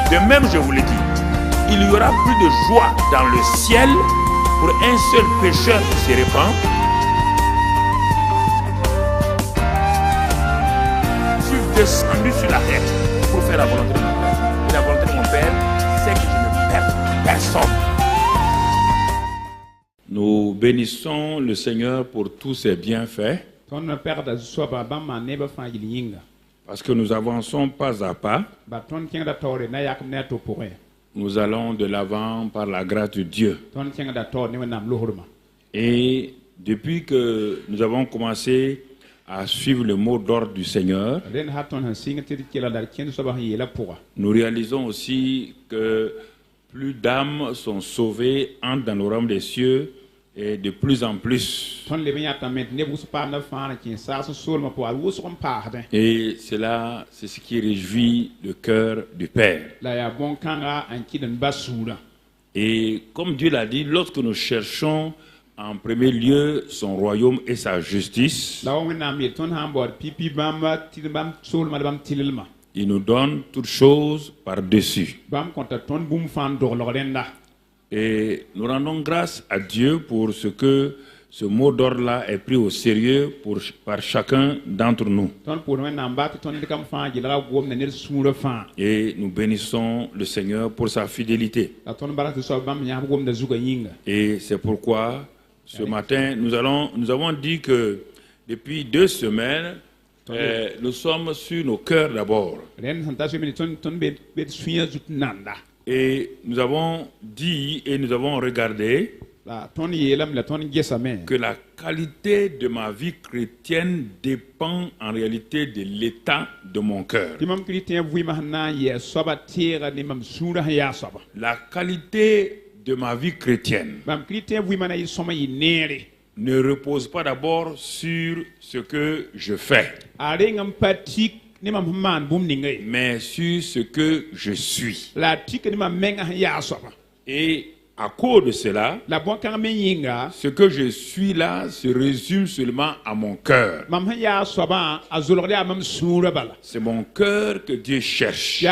De même, je vous le dis, il y aura plus de joie dans le ciel pour un seul pécheur qui se répand. Je suis descendu sur la terre pour faire la volonté de mon Père. Et la volonté de mon Père, c'est que je ne perde personne. Nous bénissons le Seigneur pour tous ses bienfaits. Parce que nous avançons pas à pas. Nous allons de l'avant par la grâce de Dieu. Et depuis que nous avons commencé à suivre le mot d'ordre du Seigneur, nous réalisons aussi que plus d'âmes sont sauvées, entrent dans le royaume des cieux, et de plus en plus. Et cela, c'est ce qui réjouit le cœur du Père. Et comme Dieu l'a dit, lorsque nous cherchons en premier lieu son royaume et sa justice, il nous donne toutes choses par-dessus. Et nous rendons grâce à Dieu pour ce que ce mot d'ordre-là est pris au sérieux par chacun d'entre nous. Et nous bénissons le Seigneur pour sa fidélité. Et c'est pourquoi ce matin, nous avons dit que depuis 2 semaines, nous sommes sur nos cœurs d'abord. Et nous avons dit et nous avons regardé que la qualité de ma vie chrétienne dépend en réalité de l'état de mon cœur. La qualité de ma vie chrétienne ne repose pas d'abord sur ce que je fais, mais sur ce que je suis. Et à cause de cela, ce que je suis là se résume seulement à mon cœur. C'est mon cœur que Dieu cherche.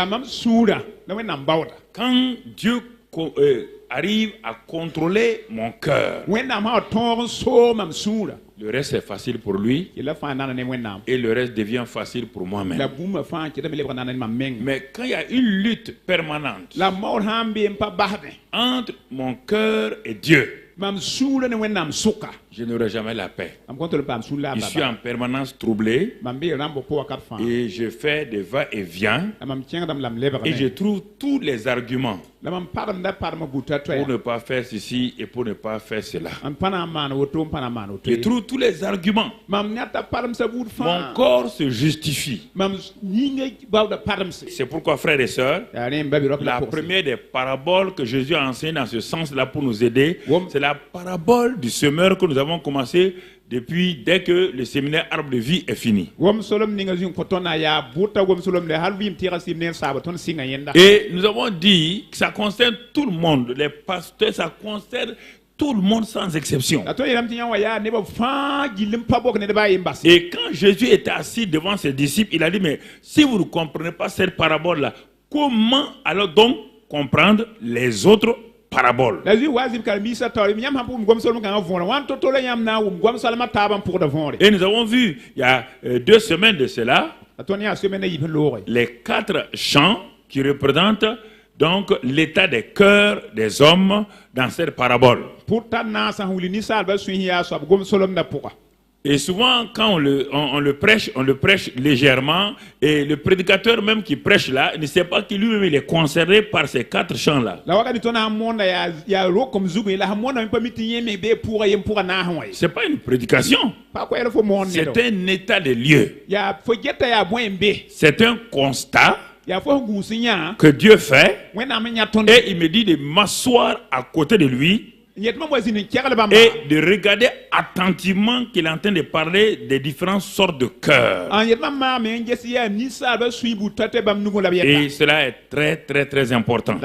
Quand Dieu arrive à contrôler mon cœur, le reste est facile pour lui et le reste devient facile pour moi-même. Mais quand il y a une lutte permanente entre mon cœur et Dieu, je n'aurai jamais la paix. Je suis en permanence troublé et je fais des va-et-vient et je trouve tous les arguments pour ne pas faire ceci et pour ne pas faire cela. Je trouve tous les arguments. Mon corps se justifie. C'est pourquoi, frères et sœurs, la première des paraboles que Jésus a enseignées dans ce sens-là pour nous aider, c'est la parabole du semeur que nous avons commencé depuis dès que le séminaire Arbre de Vie est fini. Et nous avons dit que ça concerne tout le monde, les pasteurs, ça concerne tout le monde sans exception. Et quand Jésus était assis devant ses disciples, il a dit, mais si vous ne comprenez pas cette parabole-là, comment alors donc comprendre les autres paraboles? Et nous avons vu, il y a 2 semaines de cela, les 4 chants qui représentent donc l'état des cœurs des hommes dans cette parabole. Et souvent, quand on le prêche légèrement, et le prédicateur même qui prêche là, ne sait pas qu'il lui-même il est concerné par ces 4 chants-là. C'est pas une prédication. C'est un état de lieu. C'est un constat que Dieu fait, et il me dit de m'asseoir à côté de lui et de regarder attentivement qu'il est en train de parler des différentes sortes de cœurs. Et cela est très très très important. Mon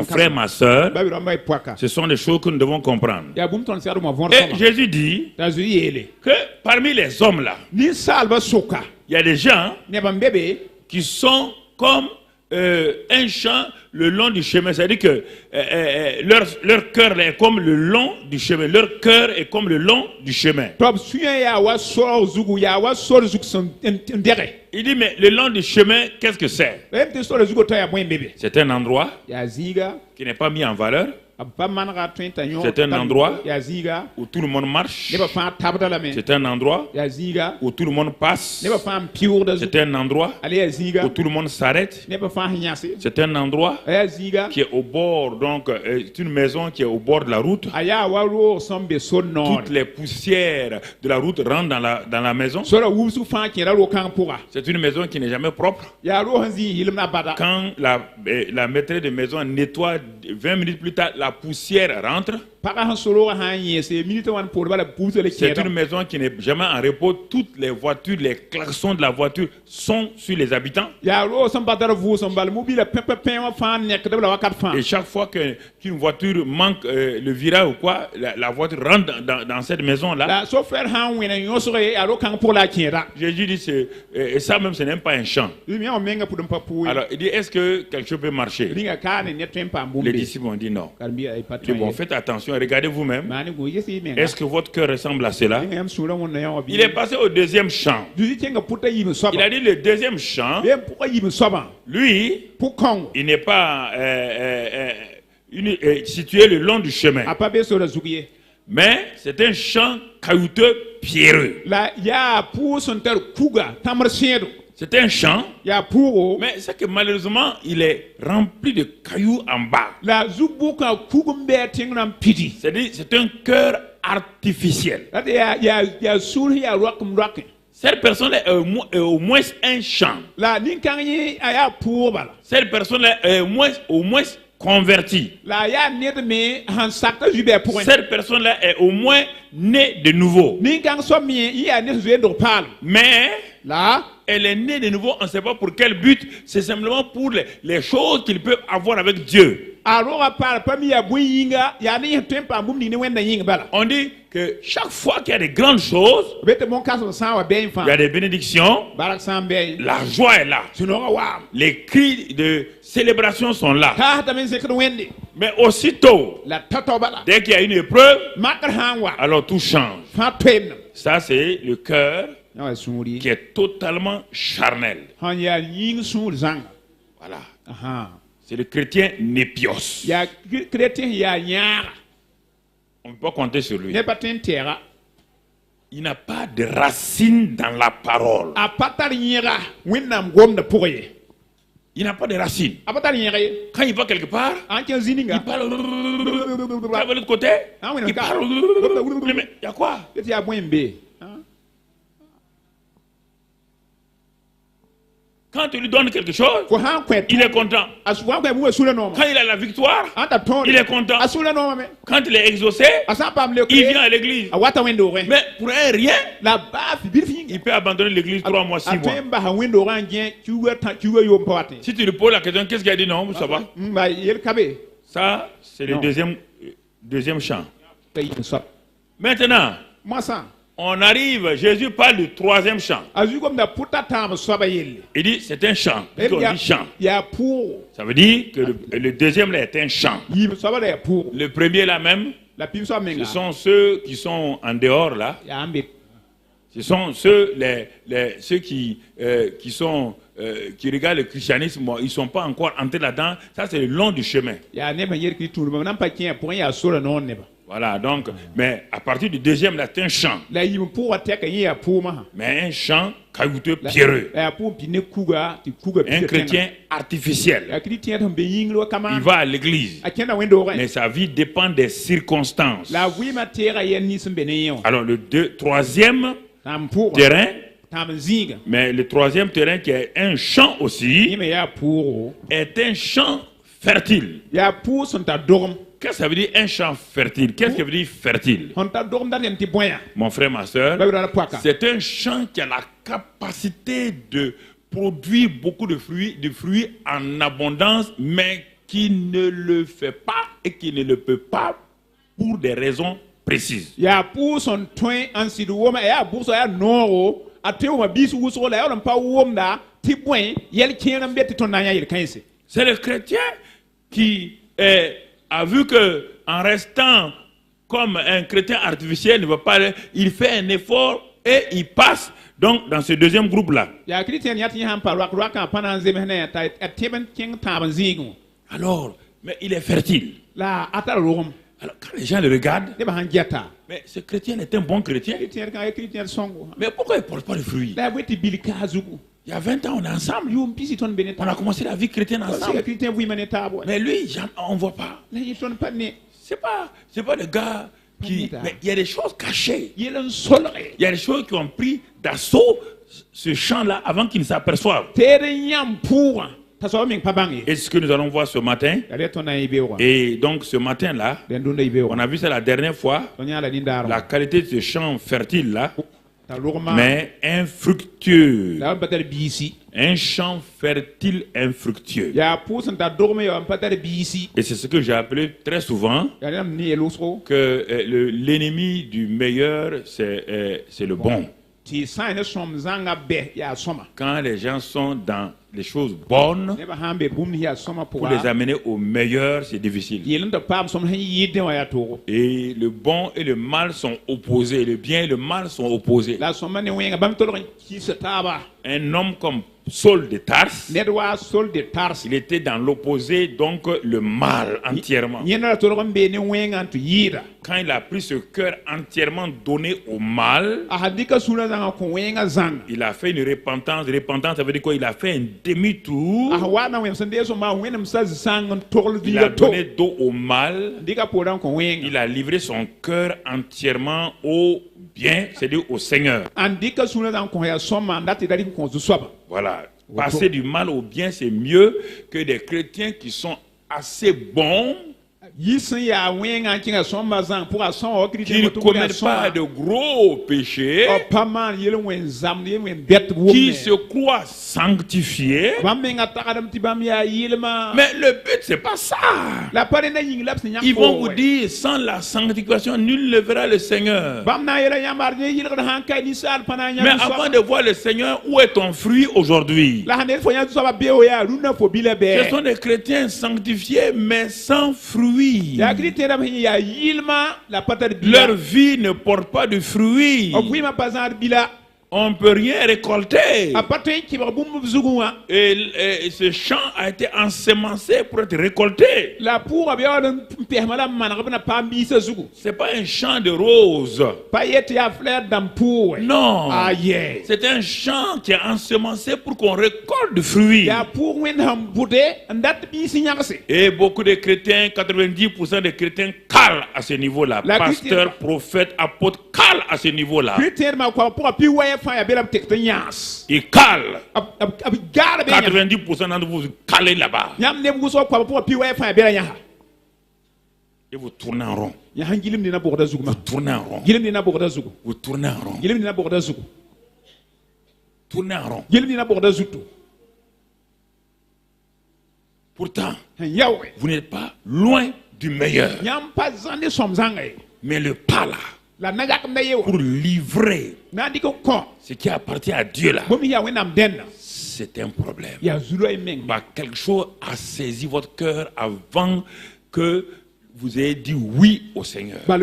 frère, ma soeur, ce sont des choses que nous devons comprendre. Et Jésus dit que parmi les hommes là, il y a des gens qui sont comme un champ le long du chemin. C'est-à-dire que leur cœur est comme le long du chemin. Leur cœur est comme le long du chemin. Il dit, mais le long du chemin, qu'est-ce que c'est? C'est un endroit qui n'est pas mis en valeur. C'est un endroit où tout le monde marche. C'est un endroit où tout le monde passe. C'est un endroit où tout le monde s'arrête. C'est un endroit qui est au bord, donc c'est une maison qui est au bord de la route. Toutes les poussières de la route rentrent dans la maison. C'est une maison qui n'est jamais propre. Quand la maîtresse de maison nettoie 20 minutes plus tard, la poussière rentre. C'est une maison qui n'est jamais en repos. Toutes les voitures, les klaxons de la voiture sont sur les habitants. Et chaque fois qu'une voiture manque le virage ou quoi, la voiture rentre dans cette maison-là. Jésus dit, et ça même, ce n'est même pas un champ. Alors, il dit, est-ce que quelque chose peut marcher? Les disciples ont dit non. Bon, faites attention, regardez vous-même. Est-ce que votre cœur ressemble à cela? Il est passé au deuxième champ. Il a dit le deuxième champ, lui, il n'est pas situé le long du chemin. Mais c'est un champ caillouteux pierreux. C'est un champ, mais c'est que malheureusement, il est rempli de cailloux en bas. C'est-à-dire, c'est un cœur artificiel. Cette personne est au moins un champ. Cette personne est au moins convertie. Cette personne-là est au moins née de nouveau. Mais elle est née de nouveau, on ne sait pas pour quel but. C'est simplement pour les choses qu'il peut avoir avec Dieu. On dit que chaque fois qu'il y a des grandes choses, il y a des bénédictions, la joie est là. Les cris de célébration sont là. Mais aussitôt, dès qu'il y a une épreuve, alors tout change. Ça, c'est le cœur qui est totalement charnel. Voilà. C'est le chrétien népios. On ne peut pas compter sur lui. Il n'a pas de racine dans la parole. Il n'a pas de racine. Quand il va quelque part, il parle de l'autre côté. Il parle. Mais il y a quoi? Quand tu lui donnes quelque chose, il est content. Quand il a la victoire, il est content. Quand il est exaucé, il vient à l'église. Mais pour un rien, il peut abandonner l'église 3 mois, 6 mois. Si tu lui poses la question, qu'est-ce qu'il a dit? Non, ça va. Ça, c'est le deuxième champ. Maintenant, on arrive, Jésus parle du troisième champ. Il dit, c'est un champ. On dit champ. Ça veut dire que le deuxième là est un champ. Le premier là même, ce sont ceux qui sont en dehors là. Ce sont ceux qui regardent le christianisme, ils ne sont pas encore entrés là-dedans. Ça, c'est le long du chemin. Voilà, donc, mais à partir du deuxième, là, c'est un champ. Mais un champ caillouteux, pierreux. Un chrétien artificiel. Il va à l'église. Mais sa vie dépend des circonstances. Alors, le troisième terrain, mais le troisième terrain qui est un champ aussi, est un champ fertile. Qu'est-ce que ça veut dire un champ fertile? Qu'est-ce que veut dire fertile? Mon frère, ma soeur, c'est un champ qui a la capacité de produire beaucoup de fruits en abondance, mais qui ne le fait pas et qui ne le peut pas pour des raisons précises. C'est le chrétien qui a vu que en restant comme un chrétien artificiel ne va pas, il fait un effort et il passe donc dans ce deuxième groupe-là. Alors, mais il est fertile. Alors, quand les gens le regardent, mais ce chrétien est un bon chrétien. Mais pourquoi il ne porte pas de fruits? Il y a 20 ans, on est ensemble. On a commencé la vie chrétienne ensemble. Mais lui, on ne voit pas. C'est pas le gars qui... Mais il y a des choses cachées. Il y a des choses qui ont pris d'assaut ce champ-là avant qu'ils ne s'aperçoivent. Et ce que nous allons voir ce matin. Et donc ce matin-là, on a vu ça la dernière fois, la qualité de ce champ fertile-là, mais infructueux. Un champ fertile infructueux. Et c'est ce que j'ai appelé très souvent que l'ennemi du meilleur, c'est le bon. Quand les gens sont dans les choses bonnes, pour les amener au meilleur, c'est difficile. Et le bon et le mal sont opposés. Le bien et le mal sont opposés. Un homme comme Saul de Tarse, il était dans l'opposé, donc le mal entièrement. Quand il a pris ce cœur entièrement donné au mal, il a fait une repentance. Repentance, ça veut dire quoi? Il a fait un demi-tour. Il a donné dos au mal. Il a livré son cœur entièrement au bien, c'est-à-dire au Seigneur. Voilà. Passer du mal au bien, c'est mieux que des chrétiens qui sont assez bons, qui ne commettent pas de gros péchés, qui se croient sanctifiés. Mais le but, c'est pas ça. Ils vont vous dire, sans la sanctification, nul ne verra le Seigneur. Mais avant de voir le Seigneur, où est ton fruit aujourd'hui? Ce sont des chrétiens sanctifiés, mais sans fruit. Leur vie ne porte pas de fruits. On ne peut rien récolter. Et ce champ a été ensemencé pour être récolté. C'est pas un champ de roses. Non. C'est un champ qui est ensemencé pour qu'on récolte du fruit. Et beaucoup de chrétiens, 90% des chrétiens calent à ce niveau-là. Pasteur, prophète, apôtre, calent à ce niveau-là. Il cale. 90% d'entre vous calez là-bas. Et vous tournez en rond. Vous tournez en rond. Vous tournez en rond. Tournez en rond. Pourtant, vous n'êtes pas loin du meilleur. Mais le pas là, pour livrer ce qui appartient à Dieu là, c'est un problème. Quelque chose a saisi votre cœur avant que vous ayez dit oui au Seigneur. Et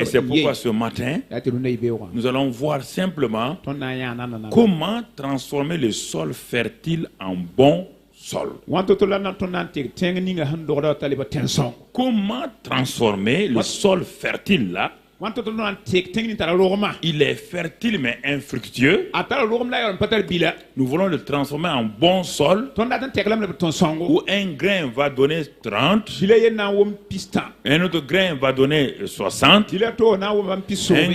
c'est pourquoi ce matin, nous allons voir simplement comment transformer le sol fertile en bon sol. Comment transformer le sol fertile là? Il est fertile mais infructueux. Nous voulons le transformer en bon sol où un grain va donner 30, un autre grain va donner 60, un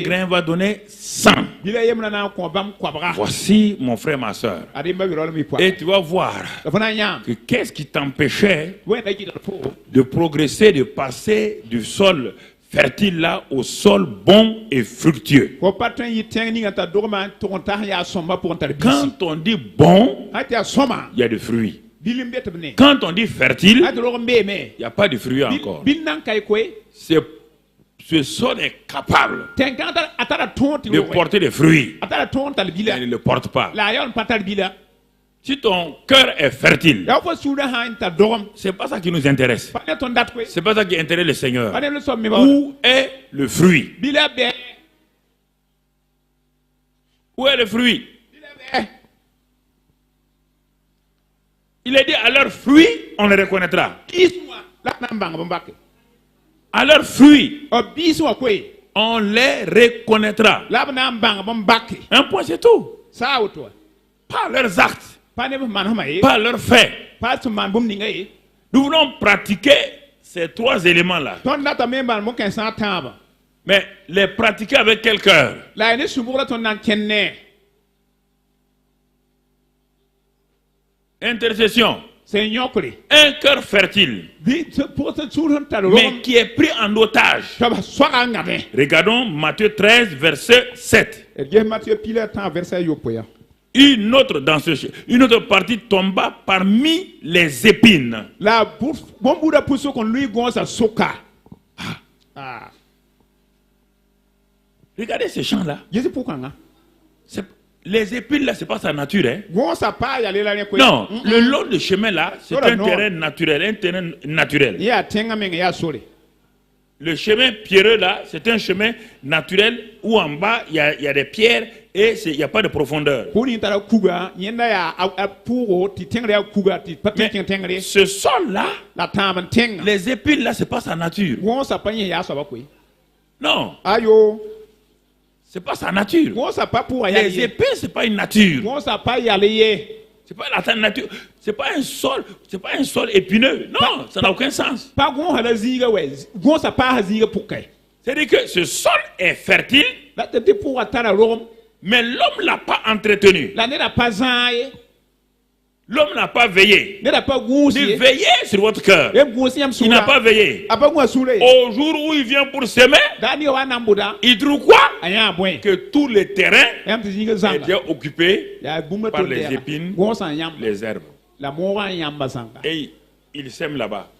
grain va donner 100. Voici mon frère, ma soeur. Et tu vas voir que qu'est-ce qui t'empêchait de progresser, de passer du sol fertile là au sol bon et fructueux. Quand on dit bon, il y a des fruits. Quand on dit fertile, il n'y a pas de fruits encore. ce sol est capable de porter des fruits. Il ne le porte pas. Si ton cœur est fertile, c'est pas ça qui nous intéresse. C'est pas ça qui intéresse le Seigneur. Où est le fruit? Où est le fruit? Il est dit à leurs fruits, on les reconnaîtra. À leurs fruits, on les reconnaîtra. Un point, c'est tout. Pas leurs actes, pas leurs faits. Nous voulons pratiquer ces trois éléments-là. Mais les pratiquer avec quel cœur? Intercession. Un cœur fertile, mais qui est pris en otage. Regardons Matthieu 13, verset 7. Une autre partie tomba parmi les épines. Regardez ces champs-là. Les épines là, c'est pas sa nature. Hein? Non, le long du chemin là, c'est un terrain naturel. Le chemin pierreux là, c'est un chemin naturel où en bas il y a des pierres et il n'y a pas de profondeur. Mais ce sol là, les épines là, c'est pas sa nature. Non. C'est pas sa nature. Les épines, c'est pas une nature. C'est pas la nature. C'est pas un sol épineux. Non, ça n'a aucun sens. C'est-à-dire que ce sol est fertile, mais l'homme l'a pas entretenu. L'homme n'a pas veillé. Il veillait sur votre cœur. Il n'a pas veillé. Au jour où il vient pour s'aimer, il trouve quoi? Que tout le terrain est déjà occupé par les épines, les herbes. Et il sème là-bas.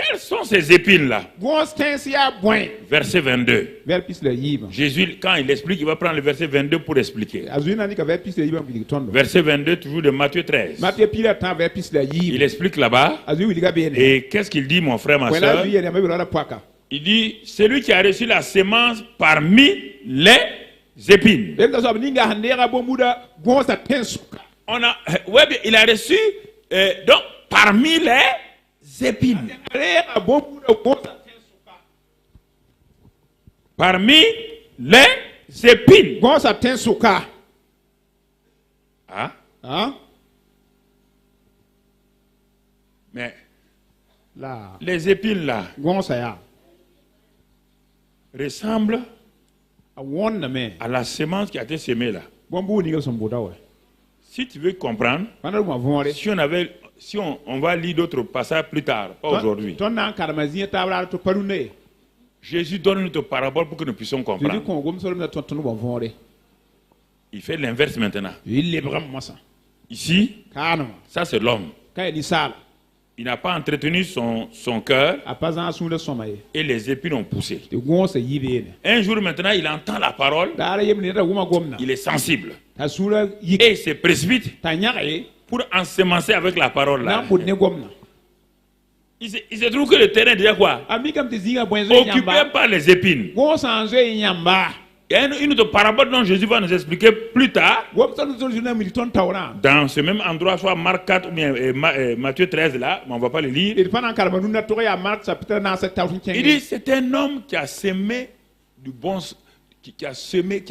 Quelles sont ces épines-là? Verset 22. Jésus, quand il explique, il va prendre le verset 22 pour expliquer. Verset 22, toujours de Matthieu 13. Il explique là-bas. Et qu'est-ce qu'il dit, mon frère, ma soeur? Il dit, celui qui a reçu la sémence parmi les épines. Il a reçu, donc, parmi les épines. Parmi les épines. Hein? Mais les épines là ressemblent à la sémence qui a été semée là. Si tu veux comprendre, si on va lire d'autres passages plus tard, pas aujourd'hui. Jésus donne une autre parabole pour que nous puissions comprendre. Il fait l'inverse maintenant. Ici, ça c'est l'homme. Il n'a pas entretenu son cœur et les épines ont poussé. Un jour maintenant, il entend la parole, il est sensible et il se précipite pour ensemencer avec la parole là. Il se trouve que le terrain est déjà quoi? Occupé par les épines. Il y a une autre parabole dont Jésus va nous expliquer plus tard. Dans ce même endroit, soit Marc 4 ou bien Matthieu 13 là, mais on ne va pas le lire. Il dit c'est un homme qui a semé du bon, qui a semé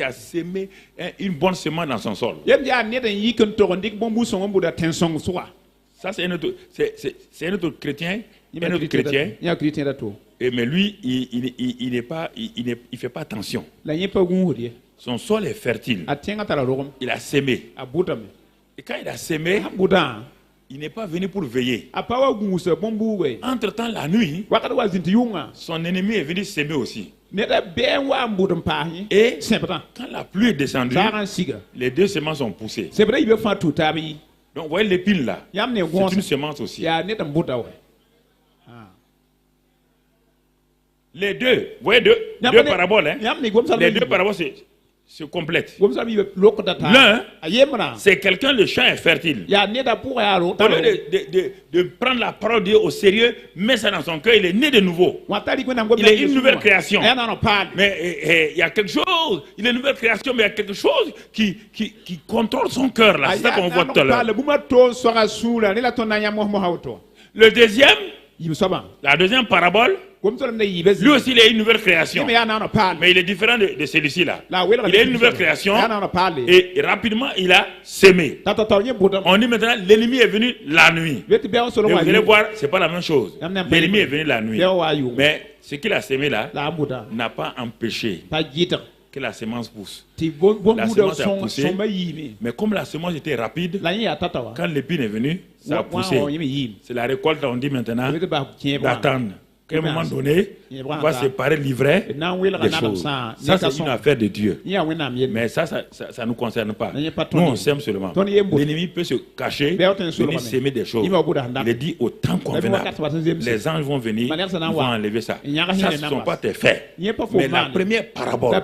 une bonne semence dans son sol. Ça c'est un autre chrétien. Mais lui, il fait pas attention. Son sol est fertile. Il a semé. Et quand il a semé, il n'est pas venu pour veiller. Entre-temps, la nuit, son ennemi est venu s'aimer aussi. Et quand la pluie est descendue, les deux semences ont poussé. Donc, vous voyez l'épine là. C'est une semence aussi. Les deux, vous voyez deux paraboles. Hein? Les deux paraboles se complètent. L'un, c'est quelqu'un, le champ est fertile. Au lieu de prendre la parole de Dieu au sérieux, met ça dans son cœur, il est né de nouveau. Il est une nouvelle création. Mais il y a quelque chose, il est une nouvelle création, mais il y a quelque chose qui contrôle son cœur là. C'est ça qu'on voit tout à l'heure. Le deuxième, la deuxième parabole, lui aussi il est une nouvelle création. Mais il est différent de celui-ci là. Il est une nouvelle création et rapidement il a semé. On dit maintenant l'ennemi est venu la nuit. Et vous allez voir, c'est pas la même chose. L'ennemi est venu la nuit. Mais ce qu'il a semé là n'a pas empêché que la semence pousse. La semence a poussé, mais comme la semence était rapide, quand l'épine est venue, ça a poussé. C'est la récolte, on dit maintenant, d'attendre. À un moment donné, on va séparer l'ivraie des choses. Ça, c'est une affaire de Dieu. Mais ça ne nous concerne pas. Nous, on sème seulement. L'ennemi peut se cacher, venir s'aimer des choses. Il est dit au temps convenable. Les anges vont venir, ils vont enlever ça. Ça, ce ne sont pas tes faits. Mais la première parabole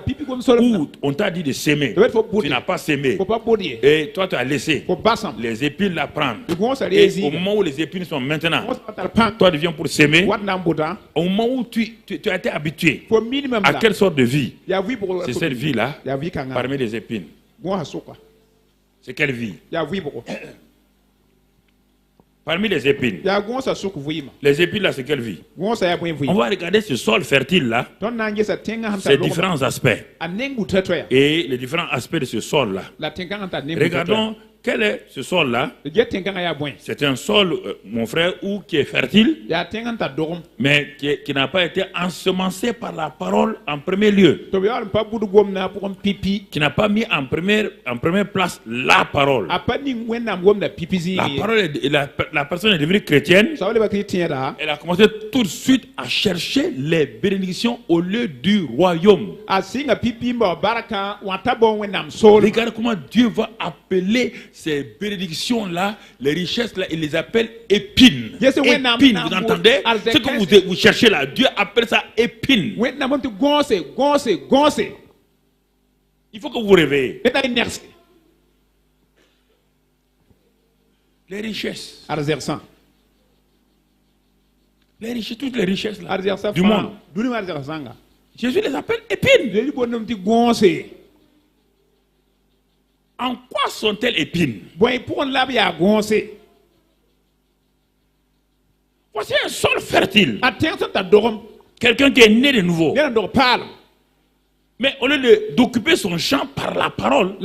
où on t'a dit de s'aimer, tu n'as pas s'aimé. Et toi, tu as laissé les épines la prendre. Et au moment où les épines sont maintenant, toi, tu viens pour s'aimer. Au moment où tu as été habitué à quelle sorte de vie, c'est cette vie-là, parmi les épines. C'est quelle vie? Parmi les épines. Les épines là, c'est quelle vie? On va regarder ce sol fertile là, ses différents aspects. Et les différents aspects de ce sol là. Regardons. Quel est ce sol-là? C'est un sol, mon frère, qui est fertile, mais qui n'a pas été ensemencé par la parole en premier lieu. Qui n'a pas mis en première place la parole. La parole, la personne est devenue chrétienne. Elle a commencé tout de suite à chercher les bénédictions au lieu du royaume. Regarde comment Dieu va appeler ces bénédictions-là, les richesses-là, il les appelle épines. Épines, vous entendez? Ce que vous cherchez là, Dieu appelle ça épines. Il faut que vous vous réveillez. Les richesses. Les richesses, toutes les richesses là, du monde. Jésus les appelle épines. En quoi sont-elles épines? Voici un sol fertile. Quelqu'un qui est né de nouveau. Mais au lieu d'occuper son champ par la parole,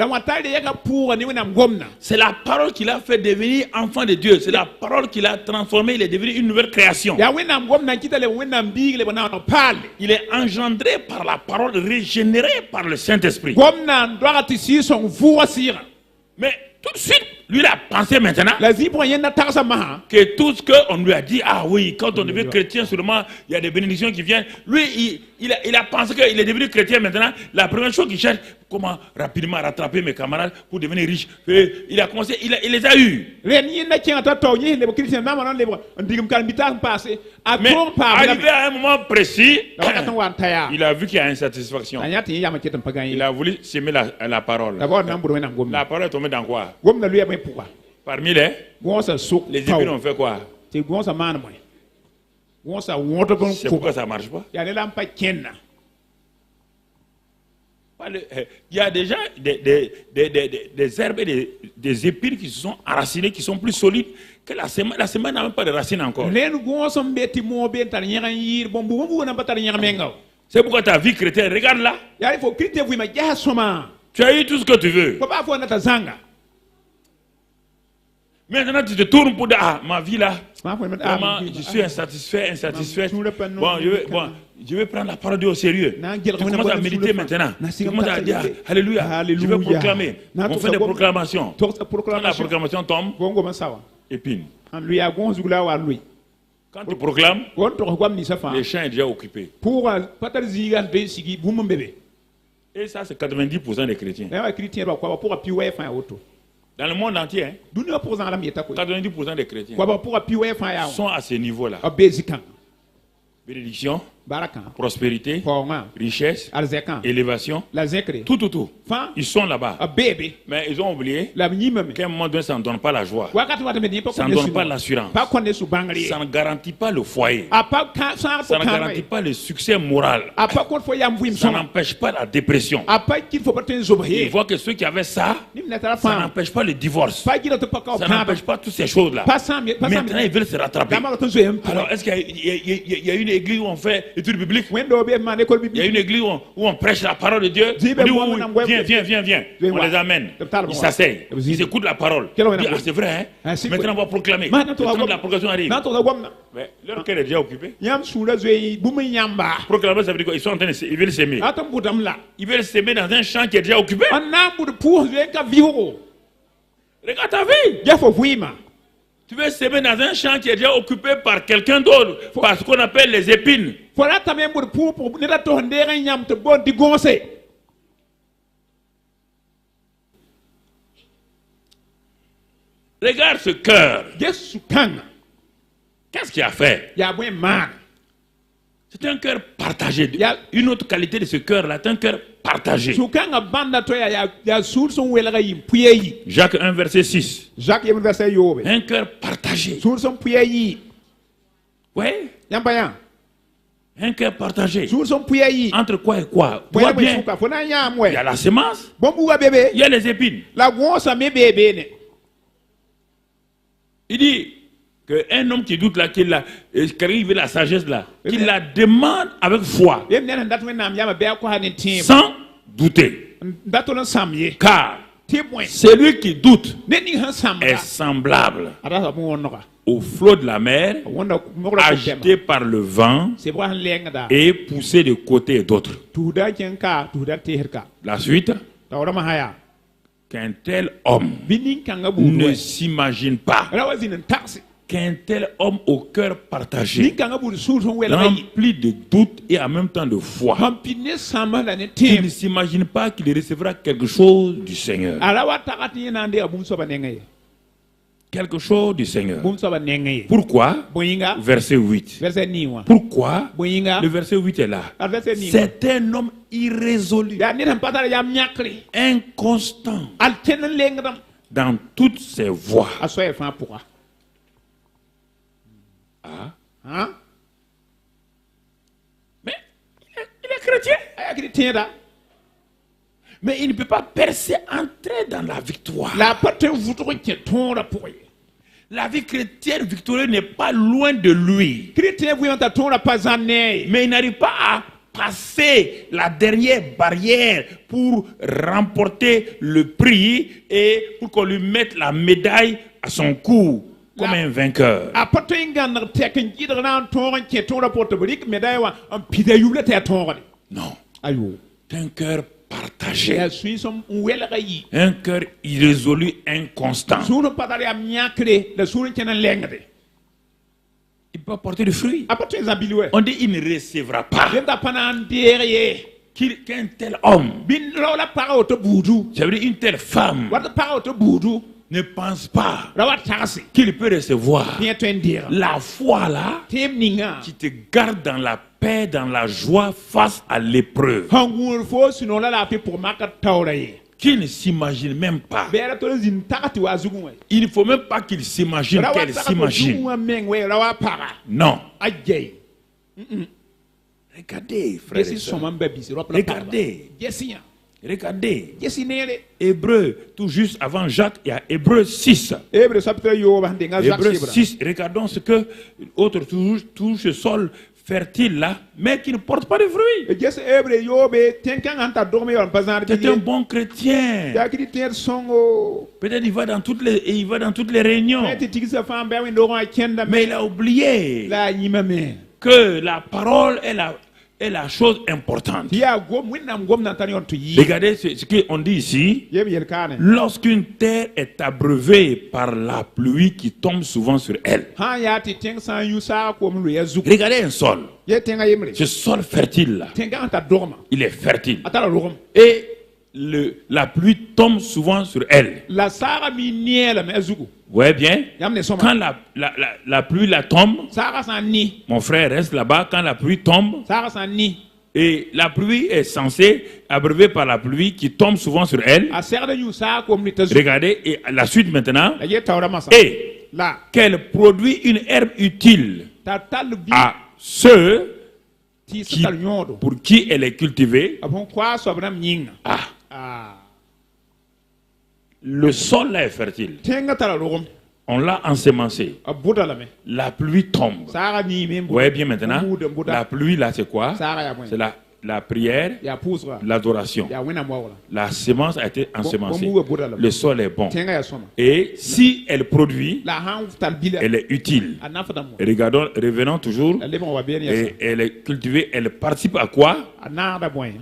c'est la parole qui l'a fait devenir enfant de Dieu. C'est la parole qui l'a transformé. Il est devenu une nouvelle création. Il est engendré par la parole, régénéré par le Saint-Esprit. Mais tout de suite, lui, il a pensé maintenant que tout ce qu'on lui a dit, ah oui, quand on devient chrétien, seulement il y a des bénédictions qui viennent. Lui, il a pensé qu'il est devenu chrétien maintenant. La première chose qu'il cherche, comment rapidement rattraper mes camarades pour devenir riche. Il a commencé, il les a eus. Mais arrivé à un moment précis, il a vu qu'il y a insatisfaction. Il a voulu s'aimer la parole. La parole est tombée dans quoi? Parmi les épines ont fait quoi? C'est pourquoi ça ne marche pas. Il y a déjà des herbes et des épines qui se sont enracinées, qui sont plus solides que la semaine. La semaine n'a même pas de racines encore. C'est pourquoi ta vie chrétienne, regarde là. Tu as eu tout ce que tu veux. Maintenant, tu te tournes pour dire, ah, ma vie là, vraiment, je suis insatisfait. Bon, je vais prendre la parole de Dieu au sérieux. Tu commences à méditer maintenant. Tu commences à dire, alléluia, je vais proclamer. On fait des proclamations. Quand la proclamation tombe, épine. Quand tu proclames, les champs sont déjà occupés. Et ça, c'est 90% des chrétiens. Dans le monde entier, hein, 90% des chrétiens sont à ce niveau-là. Bénédiction, prospérité, richesse, élévation, tout. Ils sont là-bas. Mais ils ont oublié qu'à un moment donné, ça ne donne pas la joie. Ça ne donne pas l'assurance. Ça ne garantit pas le foyer. Ça ne garantit pas le succès moral. Ça n'empêche pas la dépression. Ils voient que ceux qui avaient ça, ça n'empêche pas le divorce. Ça n'empêche pas toutes ces choses-là. Maintenant, ils veulent se rattraper. Alors, est-ce qu'il y a une église où on fait études bibliques? Il y a une église où on prêche la parole de Dieu. Viens. On les amène. Ils s'asseyent. Ils écoutent la parole. C'est vrai, hein? Maintenant on va proclamer. Le temps de la proclamation arrive. Mais leur cœur est déjà occupé. Proclamer, ça veut dire quoi? Ils veulent s'aimer. Ils veulent s'aimer dans un champ qui est déjà occupé. Regarde ta vie. Tu veux s'aimer dans un champ qui est déjà occupé par quelqu'un d'autre, par ce qu'on appelle les épines. Regarde ce cœur. Qu'est-ce qu'il a fait? C'est un cœur partagé. Une autre qualité de ce cœur-là, c'est un cœur partagé. Jacques 1, verset 6. Un cœur partagé. Oui. Un cœur partagé. Entre quoi et quoi? Vois bien. Il y a la semence. Il y a les épines. Il dit qu'un homme qui doute là, qui arrive à la sagesse là, qu'il la demande avec foi, sans douter. Car celui qui doute est semblable au flot de la mer, agité par le vent et poussé de côté et d'autre. La suite. Qu'un tel homme ne s'imagine pas qu'un tel homme au cœur partagé, rempli de doute et en même temps de foi, qu'il ne s'imagine pas qu'il recevra quelque chose du Seigneur. Quelque chose du Seigneur. Pourquoi? Verset 8. Pourquoi? Le verset 8 est là. C'est un homme irrésolu, inconstant dans toutes ses voies. Mais il est chrétien. Mais il ne peut pas percer, entrer dans la victoire. La vie chrétienne victorieuse n'est pas loin de lui. Mais il n'arrive pas à passer la dernière barrière pour remporter le prix et pour qu'on lui mette la médaille à son cou comme un vainqueur. Non. C'est un cœur partagé. Un cœur irrésolu, inconstant. Il peut apporter du fruit. On dit il ne recevra pas. Qu'un tel homme, ça veut dire une telle femme, ne pense pas qu'il peut recevoir la foi là qui te garde dans la paix, dans la joie face à l'épreuve. Qu'il ne s'imagine même pas. Il ne faut même pas qu'il s'imagine qu'elle s'imagine. Non. Regardez, frères et sœurs. Regardez. Hébreux, tout juste avant Jacques, il y a Hébreux 6. Hébreux 6, regardons ce que autre touche ce sol fertile là, mais qui ne porte pas de fruits. C'est un bon chrétien. Peut-être il va dans toutes les réunions. Mais il a oublié que la parole est la chose importante. Regardez ce qu'on dit ici. Lorsqu'une terre est abreuvée par la pluie qui tombe souvent sur elle. Regardez un sol. Ce sol fertile là, il est fertile. Et la pluie tombe souvent sur elle. Vous voyez bien? Quand la pluie tombe, mon frère reste là-bas. Quand la pluie tombe, et la pluie est censée, abreuvée par la pluie qui tombe souvent sur elle. Regardez, et la suite maintenant. Et qu'elle produit une herbe utile à ceux pour qui elle est cultivée. Le sol là est fertile. On l'a ensemencé. La pluie tombe. Vous voyez bien maintenant, la pluie là c'est quoi? C'est la prière, l'adoration. La semence a été ensemencée. Le sol est bon. Et si elle produit, elle est utile. Revenons toujours. Et elle est cultivée, elle participe à quoi?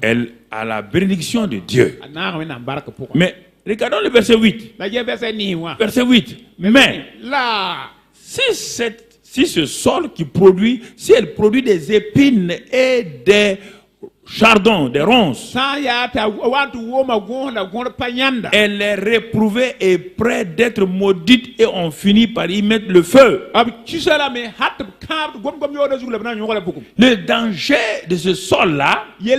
Elle a la bénédiction de Dieu. Mais regardons le verset 8. Verset 8. Mais si ce sol qui produit, si elle produit des épines et des chardons, des ronces, elle est réprouvée et prête d'être maudite et on finit par y mettre le feu. Le danger de ce sol-là, il y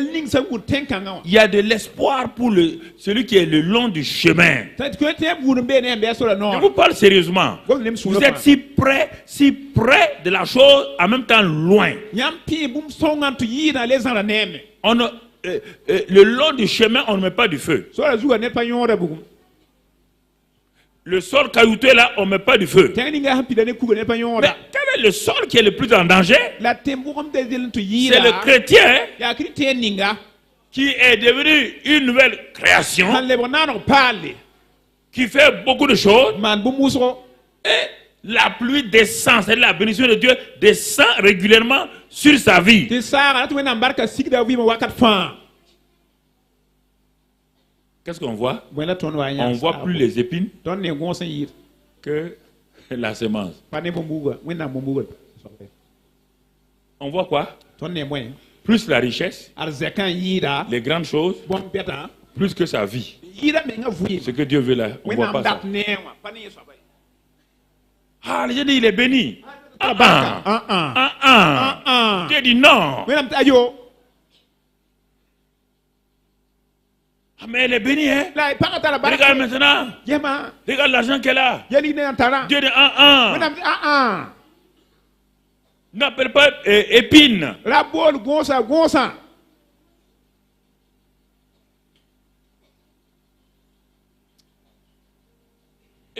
a de l'espoir pour celui qui est le long du chemin. Je vous parle sérieusement. Vous êtes si près de la chose, en même temps loin. Le long du chemin, on ne met pas du feu. Le sol caillouteux là, on ne met pas du feu. Mais quel est le sol qui est le plus en danger? C'est le chrétien qui est devenu une nouvelle création, qui fait beaucoup de choses. Et la pluie descend, c'est la bénédiction de Dieu descend régulièrement sur sa vie. Qu'est-ce qu'on voit? On voit plus les épines que la semence. On voit quoi? Plus la richesse, les grandes choses, plus que sa vie. Ce que Dieu veut là, on ne voit pas ça. Ah, les gens disent il est béni. Dieu dit non. Ah, mais elle est bénie, hein? Regarde maintenant. Regarde l'argent qu'elle a. Dieu dit n'appelle pas épine.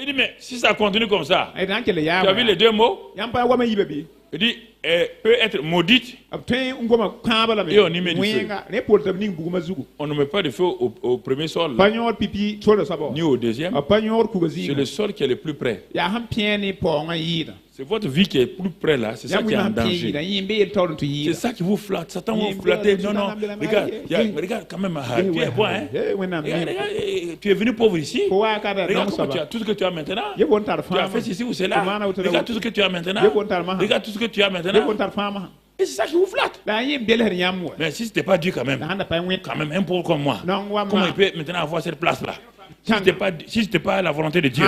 Il dit, mais si ça continue comme ça, tu as vu les deux mots? Il dit, peut être maudite et on y met du feu. On ne met pas de feu au premier sol, ni au deuxième. C'est le sol qui est le plus près. C'est votre vie qui est plus près là, c'est ça qui est en danger. C'est ça qui vous flatte. Satan vous flatte. Non, regarde quand même, tu es bon, hein? Tu es venu pauvre ici. Regarde comment tu as tout ce que tu as maintenant. Tu as fait ceci ou cela. Regarde tout ce que tu as maintenant. Regarde tout ce que tu as maintenant. Et c'est ça qui vous flatte. Mais si ce n'était pas Dieu quand même un pauvre comme moi, comment il peut maintenant avoir cette place là? Si ce n'était pas la volonté de Dieu.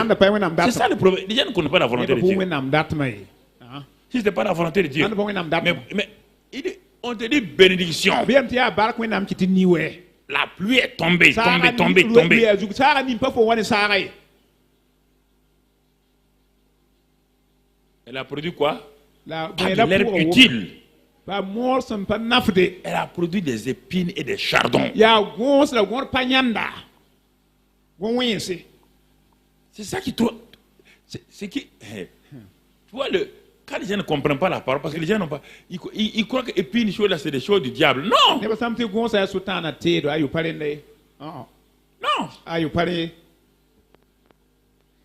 C'est ça le problème. Les gens ne connaissent pas la volonté de Dieu. Si ce n'était pas la volonté de Dieu. Mais on te dit bénédiction. La pluie est tombée. Elle a produit quoi? De l'herbe utile. Elle a produit des épines et des chardons. C'est ça qui trouve. C'est qui. Tu vois, quand les gens ne comprennent pas la parole, parce que les gens n'ont pas. Ils croient que épines, choses là, c'est des choses du diable. Non! Non!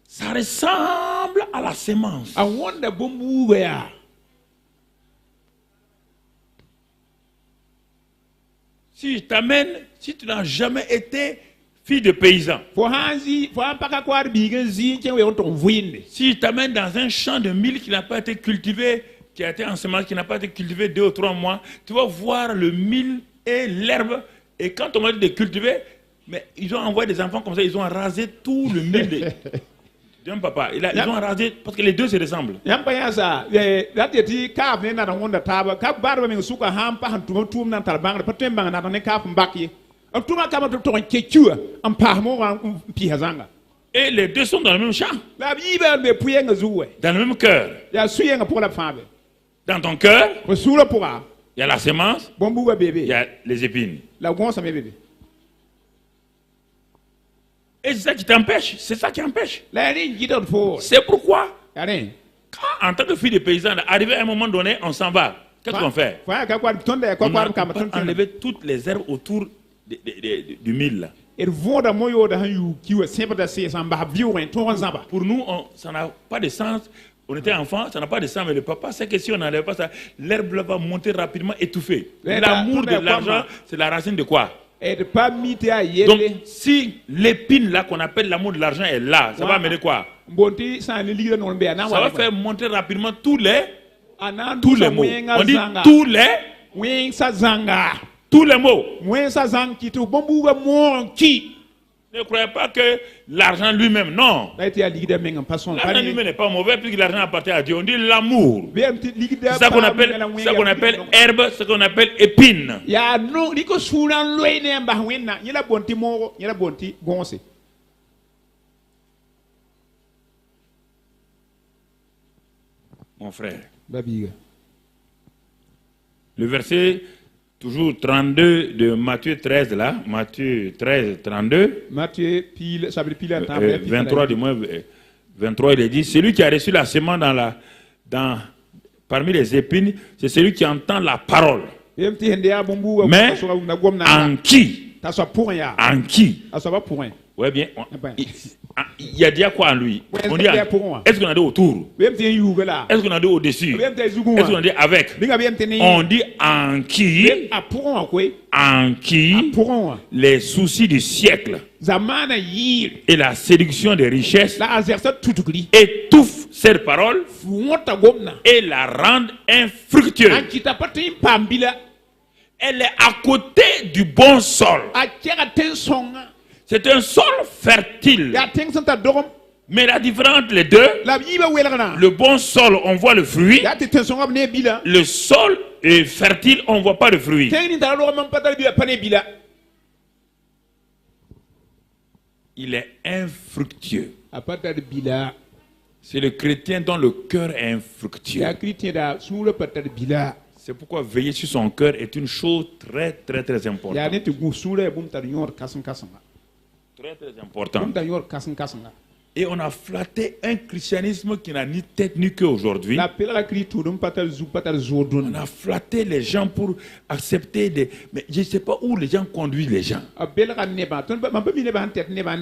Ça ressemble à la semence. Si je t'amène, si tu n'as jamais été fille de paysan, si je t'amène dans un champ de mil qui n'a pas été cultivé, qui a été ensemencé, qui n'a pas été cultivé 2 ou 3 mois, tu vas voir le mil et l'herbe. Et quand on m'a dit de cultiver, Mais ils ont envoyé des enfants comme ça, ils ont rasé tout le mille d'un papa. Ils ont rasé parce que les deux se ressemblent. Et les deux sont dans le même champ. Dans le même cœur. Dans ton cœur, il y a la semence, il y a les épines. Et c'est ça qui t'empêche. C'est ça qui empêche. C'est pourquoi, quand, en tant que fille de paysan, arrivé à un moment donné, on s'en va. Qu'est-ce qu'on fait? On a enlevé toutes les herbes autour du mille. Là. Pour nous, ça n'a pas de sens. On était enfants, ça n'a pas de sens, mais le papa sait que si on n'enlève pas ça, l'herbe va monter rapidement, étouffer. L'amour de l'argent, c'est la racine de quoi? Donc, si l'épine là qu'on appelle l'amour de l'argent est là, ça va amener quoi? Ça va faire monter rapidement tous les mots. On dit tous les mots. Ne croyez pas que l'argent lui-même, non. L'argent lui-même n'est pas mauvais puisque l'argent appartient à Dieu. On dit l'amour. C'est ça qu'on appelle herbe, ce qu'on appelle épine. Mon frère. Le verset toujours 32 de Matthieu 13 là, Matthieu 13, 32. 23 du moins 23, il est dit, celui qui a reçu la semence parmi les épines, c'est celui qui entend la parole. Mais en qui? Ouais bien. Il y a dit à quoi en lui? On dit est-ce qu'on a dit autour? Est-ce qu'on a dit au-dessus? Est-ce qu'on a dit avec? On dit en qui? En qui les soucis du siècle et la séduction des richesses étouffent cette parole et la rendent infructueuse. Elle est à côté du bon sol. C'est un sol fertile. Mais la différence entre les deux, le bon sol, on voit le fruit. Le sol est fertile, on ne voit pas le fruit. Il est infructueux. C'est le chrétien dont le cœur est infructueux. C'est pourquoi veiller sur son cœur est une chose très très très importante. Très très important. Et on a flatté un christianisme qui n'a ni tête ni queue aujourd'hui. On a flatté les gens pour accepter des... Mais je ne sais pas où les gens conduisent les gens.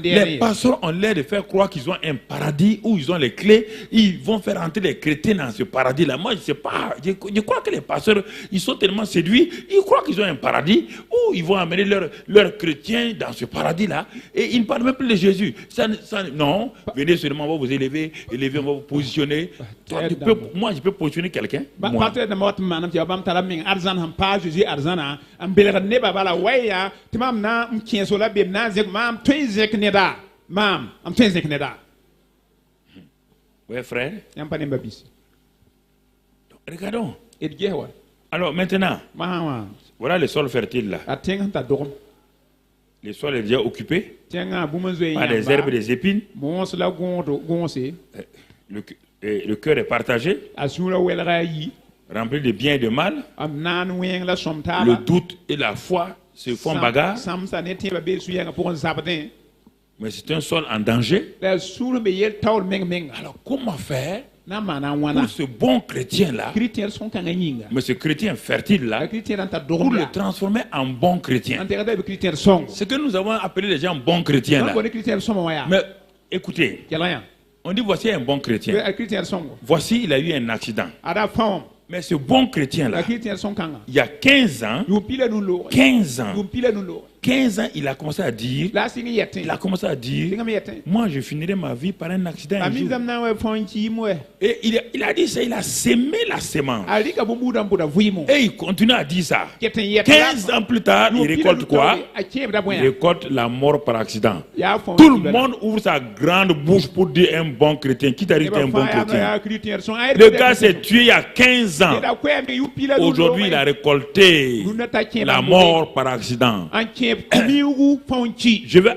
Les pasteurs ont l'air de faire croire qu'ils ont un paradis où ils ont les clés. Ils vont faire entrer les chrétiens dans ce paradis-là. Moi, je ne sais pas. Je crois que les pasteurs, ils sont tellement séduits. Ils croient qu'ils ont un paradis où ils vont amener leurs chrétiens dans ce paradis-là. Et ils ne parlent même plus de Jésus. Non. Venez seulement, on va vous élever, on va vous positionner. Moi, je peux positionner quelqu'un. Moi. Oui, frère. Regardons. Alors maintenant, voilà le sol fertile là. Le sol est déjà occupé par des herbes et des épines. Le cœur est partagé, rempli de bien et de mal. Le doute et la foi se font bagarre. Mais c'est un sol en danger. Alors comment faire pour ce bon chrétien-là, mais ce chrétien fertile-là, pour le transformer en bon chrétien? Ce que nous avons appelé les gens bons chrétiens-là. Mais écoutez, on dit voici un bon chrétien. Voici, il a eu un accident. Mais ce bon chrétien-là, il y a 15 ans, 15 ans, il a commencé à dire, moi je finirai ma vie par un accident un jour. Et il a dit ça, il a sémé la sémence. Et il continue à dire ça. 15 ans plus tard, il récolte quoi? Il récolte la mort par accident. Tout le monde ouvre sa grande bouche pour dire un bon chrétien. Qui t'a dit que tu es un bon chrétien? Le gars s'est tué il y a 15 ans. Aujourd'hui, il a récolté la mort par accident.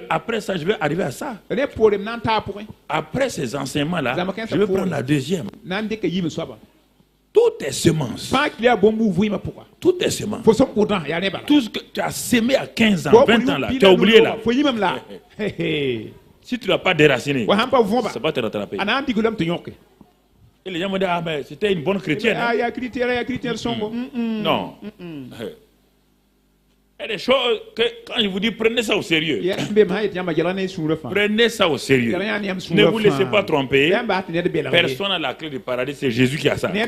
Après ça, je vais arriver à ça. Après ces enseignements-là, je vais prendre la deuxième. Tout est semence. Tout est semence. Tout ce que tu as sémé à 15 ans, 20 ans là, tu as oublié là. Si tu ne l'as pas déraciné, ça va te rattraper. Et les gens me disent, ah ben c'était une bonne chrétienne. Non. Il y a des choses que quand je vous dis prenez ça au sérieux. Prenez ça au sérieux. Ne vous laissez pas tromper. Personne n'a la clé du paradis, c'est Jésus qui a ça. Et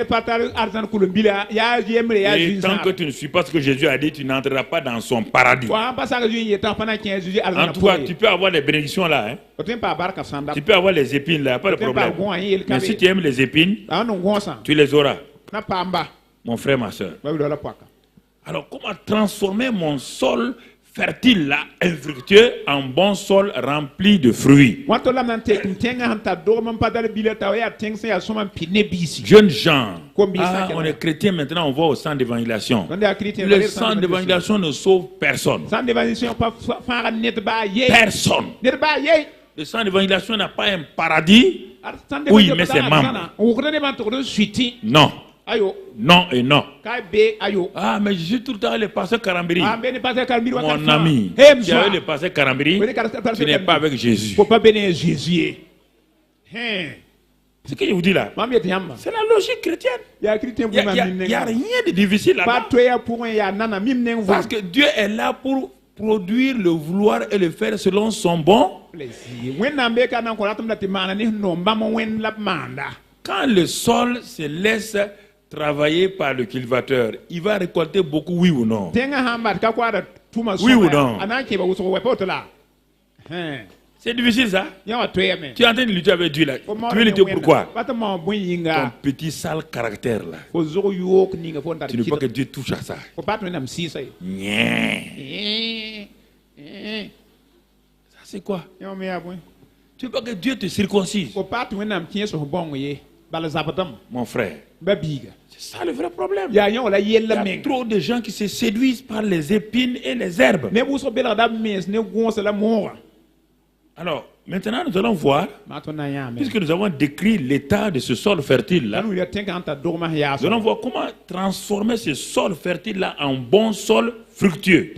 tant que tu ne suis pas ce que Jésus a dit, tu n'entreras pas dans son paradis. En tout cas, tu peux avoir les bénédictions là. Hein? Tu peux avoir les épines là, pas de problème. Mais si tu aimes les épines, tu les auras. Mon frère, ma soeur. Alors, comment transformer mon sol fertile là, infructueux, en bon sol rempli de fruits? Jeunes gens, on est chrétien maintenant, on va au centre d'évangélisation. Le centre d'évangélisation ne sauve personne. Personne. Le centre d'évangélisation n'a pas un paradis où il met ses membres. Non. Non et non. Ah, mais je suis tout le temps le pasteur Karambiri. Mon ami, tu as eu le pasteur Karambiri, tu n'es pas avec Jésus. Ce que je vous dis là, c'est la logique chrétienne. Il n'y a rien de difficile là-bas. Parce que Dieu est là pour produire le vouloir et le faire selon son bon plaisir. Quand le sol se laisse travailler par le cultivateur, il va récolter beaucoup, oui ou non? Oui ou non? C'est difficile ça? Tu es en train de lutter avec Dieu là. Tu veux lutter pourquoi? Ton petit sale caractère là. Tu ne veux pas que Dieu touche à ça. Ça c'est quoi? Tu veux pas que Dieu te circoncise? Mon frère, c'est ça le vrai problème. Il y a trop de gens qui se séduisent par les épines et les herbes. Alors, maintenant nous allons voir, puisque nous avons décrit l'état de ce sol fertile-là, nous allons voir comment transformer ce sol fertile-là en bon sol fructueux.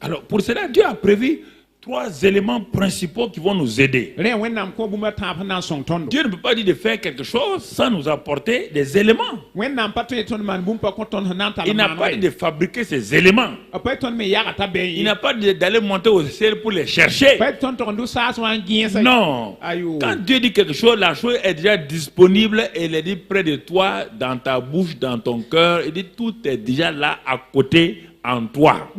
Alors, pour cela, Dieu a prévu 3 éléments principaux qui vont nous aider. Dieu ne peut pas dire de faire quelque chose sans nous apporter des éléments. Il n'a pas dit de fabriquer ces éléments. Il n'a pas dit d'aller monter au ciel pour les chercher. Non. Quand Dieu dit quelque chose, la chose est déjà disponible et elle est dit près de toi, dans ta bouche, dans ton cœur. Il dit tout est déjà là à côté en toi.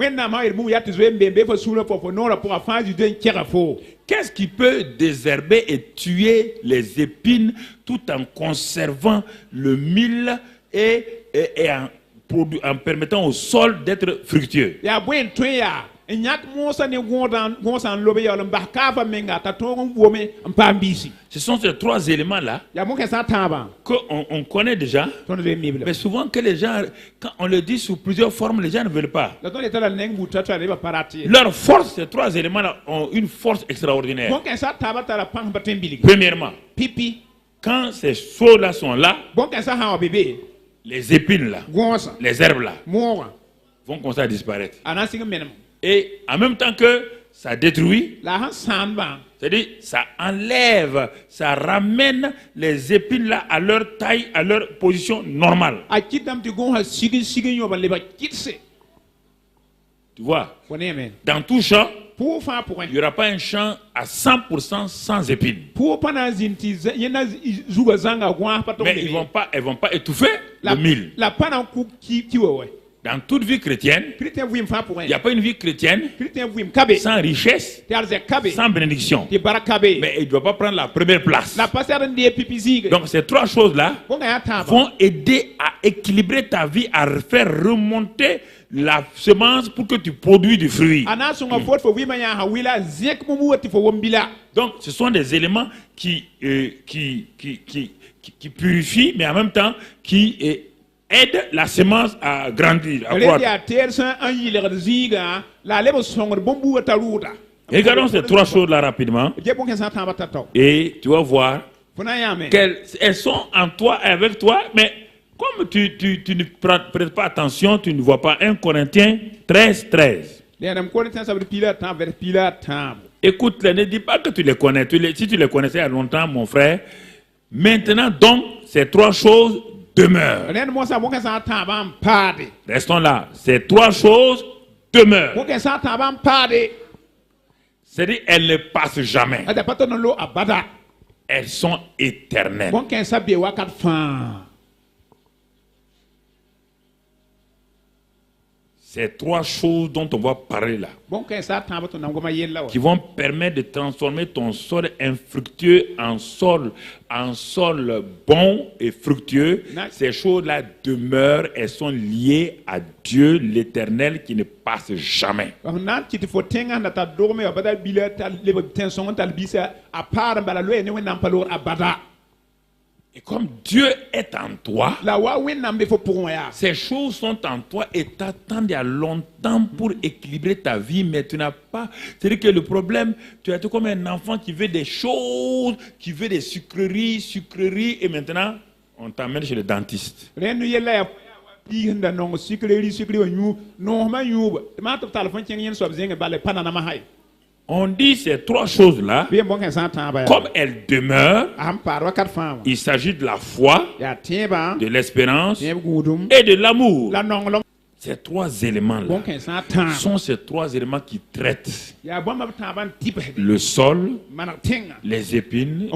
Qu'est-ce qui peut désherber et tuer les épines tout en conservant le mil et en permettant au sol d'être fructueux? Ce sont ces 3 éléments-là qu'on connaît déjà, mais souvent que les gens, quand on le dit sous plusieurs formes, les gens ne veulent pas. Leur force, ces 3 éléments-là ont une force extraordinaire. Premièrement, quand ces choses-là sont là, les épines-là, les herbes-là, vont commencer à disparaître. Et en même temps que ça détruit, c'est-à-dire ça enlève, ça ramène les épines là à leur taille, à leur position normale. Tu vois, dans tout champ, il n'y aura pas un champ à 100% sans épines. Mais elles ne vont pas étouffer le mil. Dans toute vie chrétienne, il n'y a pas une vie chrétienne sans richesse, sans bénédiction. Mais il ne doit pas prendre la première place. Donc ces trois choses-là vont aider à équilibrer ta vie, à faire remonter la semence pour que tu produis du fruit. Donc ce sont des éléments qui purifient, mais en même temps qui aide la semence à grandir, à croître. Regardons ces trois choses-là rapidement. Et tu vas voir qu'elles sont en toi et avec toi, mais comme tu ne prêtes pas attention, tu ne vois pas. 1 Corinthiens 13, 13. Écoute, ne dis pas que tu les connais. Si tu les connaissais il y a longtemps, mon frère, maintenant donc, ces trois choses demeure. Restons là. Ces trois choses demeurent. C'est-à-dire, elles ne passent jamais. Elles sont éternelles. Ces trois choses dont on va parler là, qui vont permettre de transformer ton sol infructueux en sol bon et fructueux, ces choses-là demeurent, elles sont liées à Dieu l'éternel qui ne passe jamais. Et comme Dieu est en toi, ces choses sont en toi et t'attendent il y a longtemps pour équilibrer ta vie, mais tu n'as pas. C'est-à-dire que le problème, tu es comme un enfant qui veut des choses, qui veut des sucreries, et maintenant, on t'emmène chez le dentiste. On dit ces trois choses-là, comme elles demeurent, il s'agit de la foi, de l'espérance et de l'amour. Ces trois éléments-là sont ces trois éléments qui traitent le sol, les épines,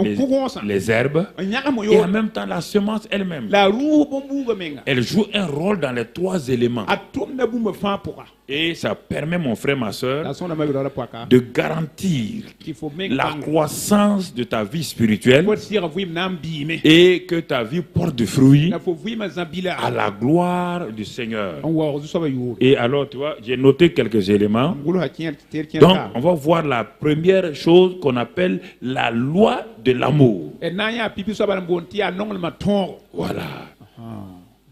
les herbes et en même temps la semence elle-même. Elle joue un rôle dans les trois éléments. Et ça permet, mon frère, ma soeur, de garantir la croissance de ta vie spirituelle et que ta vie porte du fruit à la gloire du Seigneur. Et alors, tu vois, j'ai noté quelques éléments. Donc, on va voir la première chose qu'on appelle la loi de l'amour. Voilà.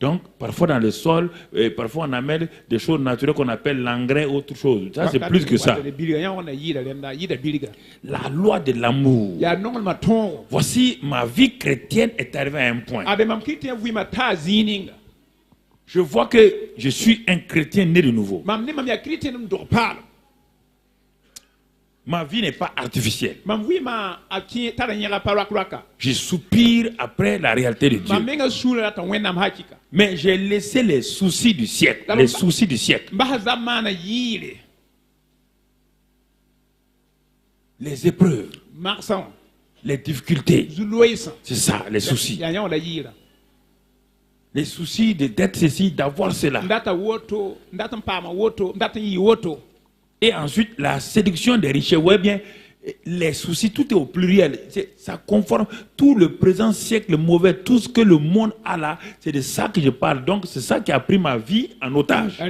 Donc, parfois dans le sol, parfois on amène des choses naturelles qu'on appelle l'engrais, autre chose. Ça, c'est plus que ça. La loi de l'amour. Voici, ma vie chrétienne est arrivée à un point. Je vois que je suis un chrétien né de nouveau. Ma vie n'est pas artificielle. Je soupire après la réalité de Dieu. Mais j'ai laissé les soucis du siècle. Les soucis du siècle. Les épreuves. Les difficultés. C'est ça, les soucis. Les soucis d'être ceci, d'avoir cela. Et ensuite, la séduction des richesses. Ouais, bien, les soucis, tout est au pluriel. Ça conforme tout le présent siècle mauvais, tout ce que le monde a là. C'est de ça que je parle. Donc, c'est ça qui a pris ma vie en otage.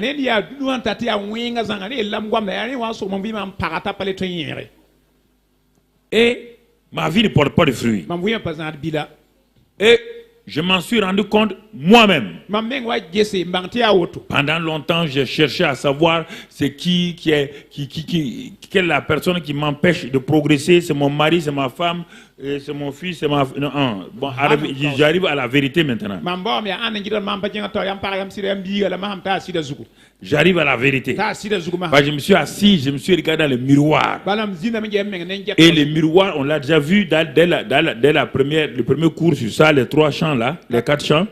Et ma vie ne porte pas de fruits. Et je m'en suis rendu compte moi-même. Pendant longtemps, j'ai cherché à savoir c'est quelle est la personne qui m'empêche de progresser. C'est mon mari, c'est ma femme, c'est mon fils, c'est ma... Non, bon, j'arrive à la vérité maintenant. J'arrive à la vérité. Je me suis assis, je me suis regardé dans le miroir. Et le miroir, on l'a déjà vu dès le premier cours sur ça, les trois champs là, les quatre champs.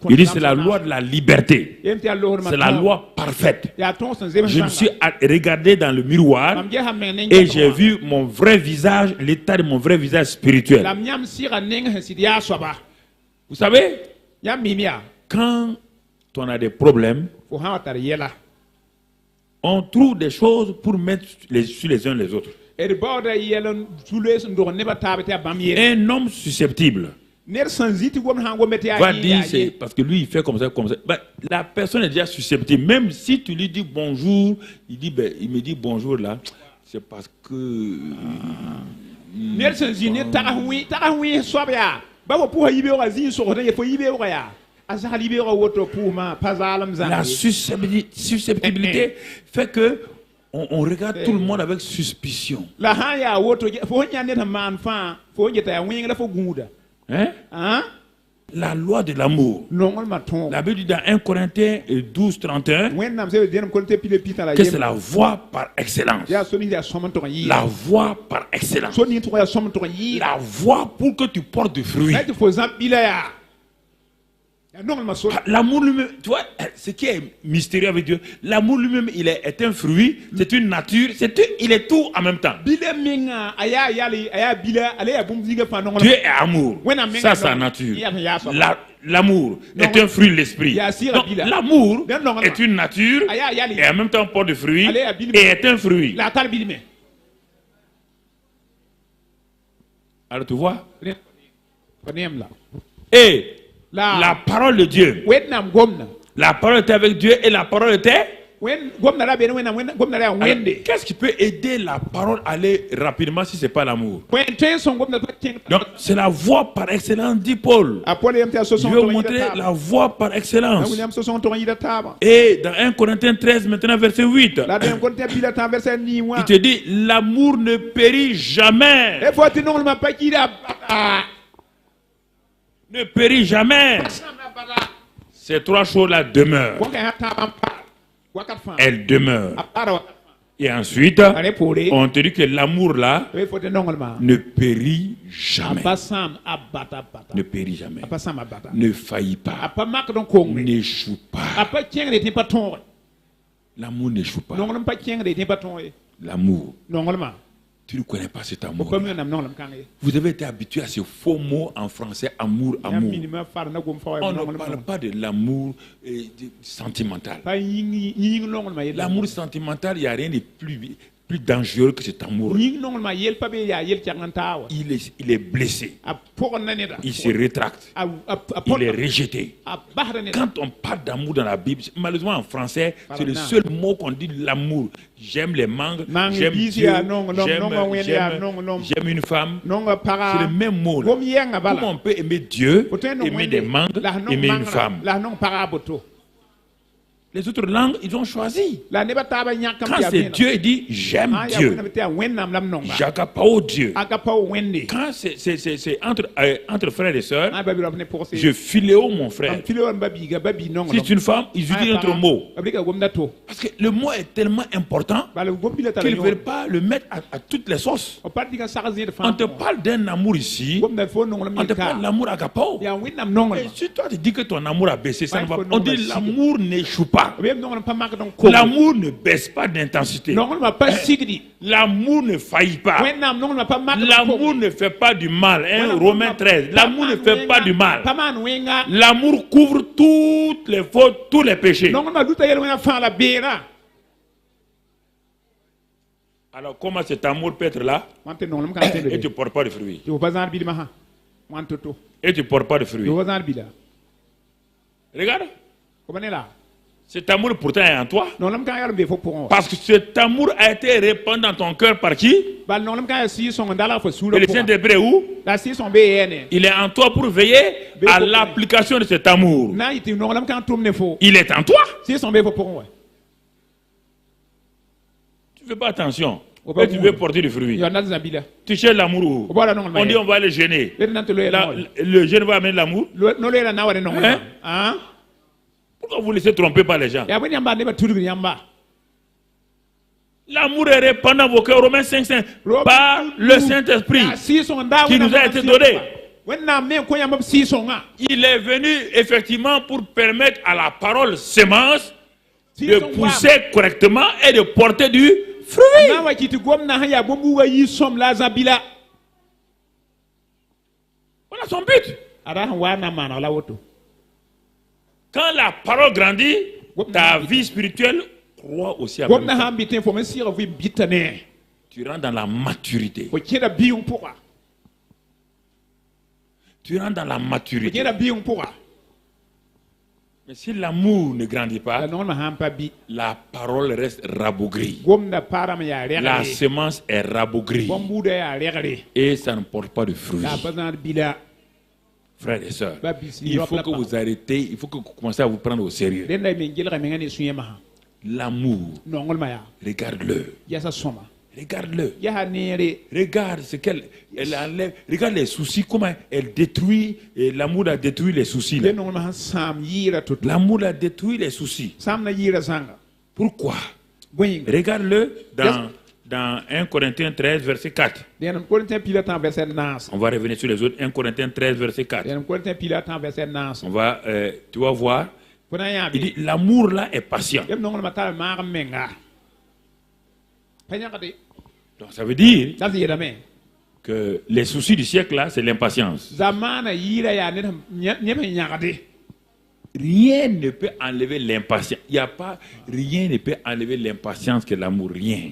Il dit c'est la loi de la liberté. C'est la loi parfaite. Je me suis regardé dans le miroir et j'ai vu mon vrai visage, l'état de mon vrai visage spirituel. Vous savez, quand on a des problèmes, on trouve des choses pour mettre sur les uns les autres. Un homme susceptible va dire, c'est parce que lui il fait comme ça, comme ça. Ben, la personne est déjà susceptible. Même si tu lui dis bonjour, il dit, ben, il me dit bonjour là, c'est parce que. La susceptibilité fait que on regarde tout le monde avec suspicion. Hein? La loi de l'amour. La Bible dit dans 1 Corinthiens 12, 31 que c'est la voie par excellence. La voie par excellence. La voie pour que tu portes du fruit. L'amour lui-même, tu vois, ce qui est mystérieux avec Dieu, l'amour lui-même, il est un fruit, c'est une nature, il est tout en même temps. Dieu est amour, ça c'est la nature. L'amour est un fruit de l'esprit. Donc l'amour est une nature et en même temps porte du fruit et est un fruit. Alors tu vois, et la parole de Dieu. La parole était avec Dieu et la parole était. Qu'est-ce qui peut aider la parole à aller rapidement si ce n'est pas l'amour? Donc c'est la voie par excellence, dit Paul. Je vais vous montrer la voie par excellence. Et dans 1 Corinthiens 13, maintenant verset 8, il te dit l'amour ne périt jamais. Ne périt jamais. Ces trois choses-là demeurent. Elles demeurent. Et ensuite, on te dit que l'amour-là ne périt jamais. Ne périt jamais. Ne faillit pas. N'échoue pas. L'amour n'échoue pas. L'amour. Tu ne connais pas cet amour. Vous avez été habitué à ce faux mot en français, amour, amour. On ne parle pas de l'amour sentimental. L'amour sentimental, il n'y a rien de plus dangereux que cet amour. Il est blessé. Il se rétracte. Il est rejeté. Quand on parle d'amour dans la Bible, malheureusement en français, c'est le seul mot qu'on dit, l'amour. J'aime les mangues, j'aime Dieu, j'aime une femme. C'est le même mot. Comment on peut aimer Dieu, aimer des mangues, aimer une femme? Les autres langues, ils ont choisi. Quand c'est Dieu, il dit j'aime Dieu. J'agapao Dieu. Quand c'est entre frères et sœurs, je philéo mon frère. Si c'est une femme, ils utilisent notre mot. Parce que le mot est tellement important qu'ils ne veulent pas le mettre à toutes les sauces. On te parle d'un amour ici, on te parle de l'amour agapao. Et si toi tu dis que ton amour a baissé, ça ne va pas. On dit l'amour n'échoue pas. L'amour ne baisse pas d'intensité. L'amour ne faillit pas. L'amour ne fait pas du mal. Romains 13. L'amour ne fait pas du mal. L'amour couvre toutes les fautes, tous les péchés. Alors comment cet amour peut être là et tu ne portes pas de fruits? Et tu ne portes pas de fruits. Regarde. Cet amour pourtant est en toi. Parce que cet amour a été répandu dans ton cœur par qui? Et le Saint-Esprit est où? Il est en toi pour veiller à l'application de cet amour. Il est en toi. Tu ne fais pas attention. Et tu veux porter du fruit. Tu cherches l'amour où? On dit on va le gêner. Le jeûne va amener l'amour. Hein? Pourquoi vous laissez tromper par les gens? L'amour est répandu dans vos cœurs, Romains 5:5, par le Saint-Esprit qui nous a été donné. Il est venu effectivement pour permettre à la parole sémence de pousser correctement et de porter du fruit. Voilà son but. Quand la la parole grandit, ta vie spirituelle croît aussi avec tu rentres dans la maturité. Tu rentres dans la maturité. Mais si l'amour ne grandit pas, la parole reste rabougrie. La semence est rabougrie. Et ça ne porte pas de fruits. Frères et sœurs, il faut que vous arrêtez, il faut que vous commencez à vous prendre au sérieux. L'amour, regarde-le. Regarde-le. Regarde ce qu'elle enlève. Regarde les soucis, comment elle détruit. Et l'amour a détruit les soucis. L'amour a détruit les soucis. Pourquoi? Regarde-le dans 1 Corinthiens 13, verset 4. On va revenir sur les autres. 1 Corinthiens 13, verset 4. On va, tu vas voir. Il dit, l'amour là est patient. Donc ça veut dire que les soucis du siècle là, c'est l'impatience. Rien ne peut enlever l'impatience. Il n'y a pas, rien ne peut enlever l'impatience que l'amour. Rien.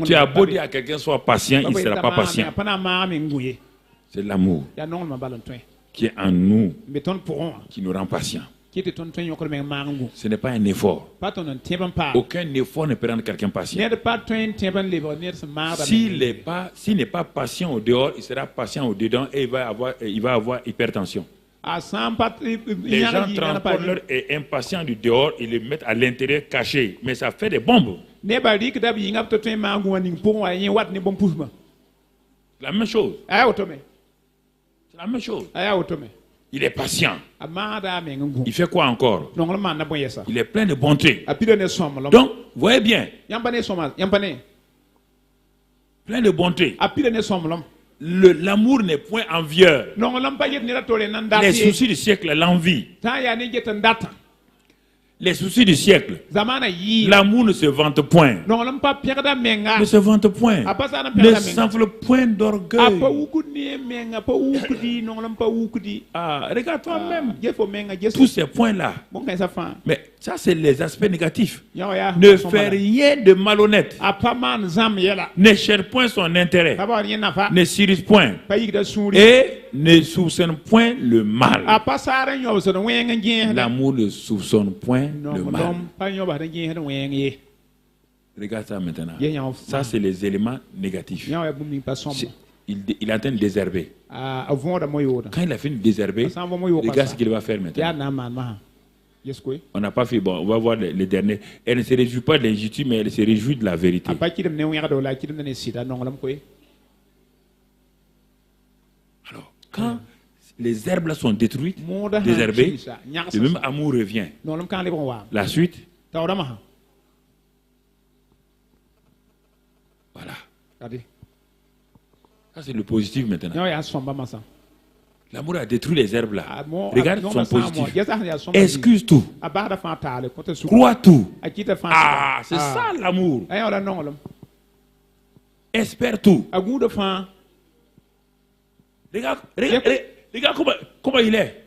Tu as beau dire à quelqu'un soit patient, il ne sera pas patient. C'est l'amour qui est en nous, qui nous rend patients. Ce n'est pas un effort. Aucun effort ne peut rendre quelqu'un patient. S'il n'est pas patient au dehors, il sera patient au dedans et il va avoir hypertension. Les gens transportent leur impatience du dehors et le mettent à l'intérieur caché. Mais ça fait des bombes. La même chose. C'est la même chose. Il est patient. Il fait quoi encore? Il est plein de bonté. Donc, voyez bien. Plein de bonté. L'amour n'est point envieur. Les soucis du siècle, l'envie. Les soucis du siècle. L'amour ne se vante point. Ne se vante point. Ne s'enfle point d'orgueil. Regarde-toi-même. Tous ces points-là. Mais ça, c'est les aspects négatifs. Ne fais rien de malhonnête. Ne cherche point son intérêt. Ne s'irrite point. Et ne soupçonne point le mal. L'amour ne soupçonne point le mal. Regarde ça maintenant. Ça, c'est les éléments négatifs. Il est en train de désherber. Quand il a fini de désherber, regarde ce qu'il va faire maintenant. On n'a pas fait, bon, on va voir les derniers. Elle ne se réjouit pas de l'injustice, mais elle se réjouit de la vérité. Alors, quand les herbes là sont détruites, désherbées, le même amour revient. La suite. Voilà. Ça, c'est le positif maintenant. L'amour a détruit les herbes là. Regarde son positif. Excuse tout. Crois tout. Ah, c'est ça l'amour. Espère tout. Regarde comment il est.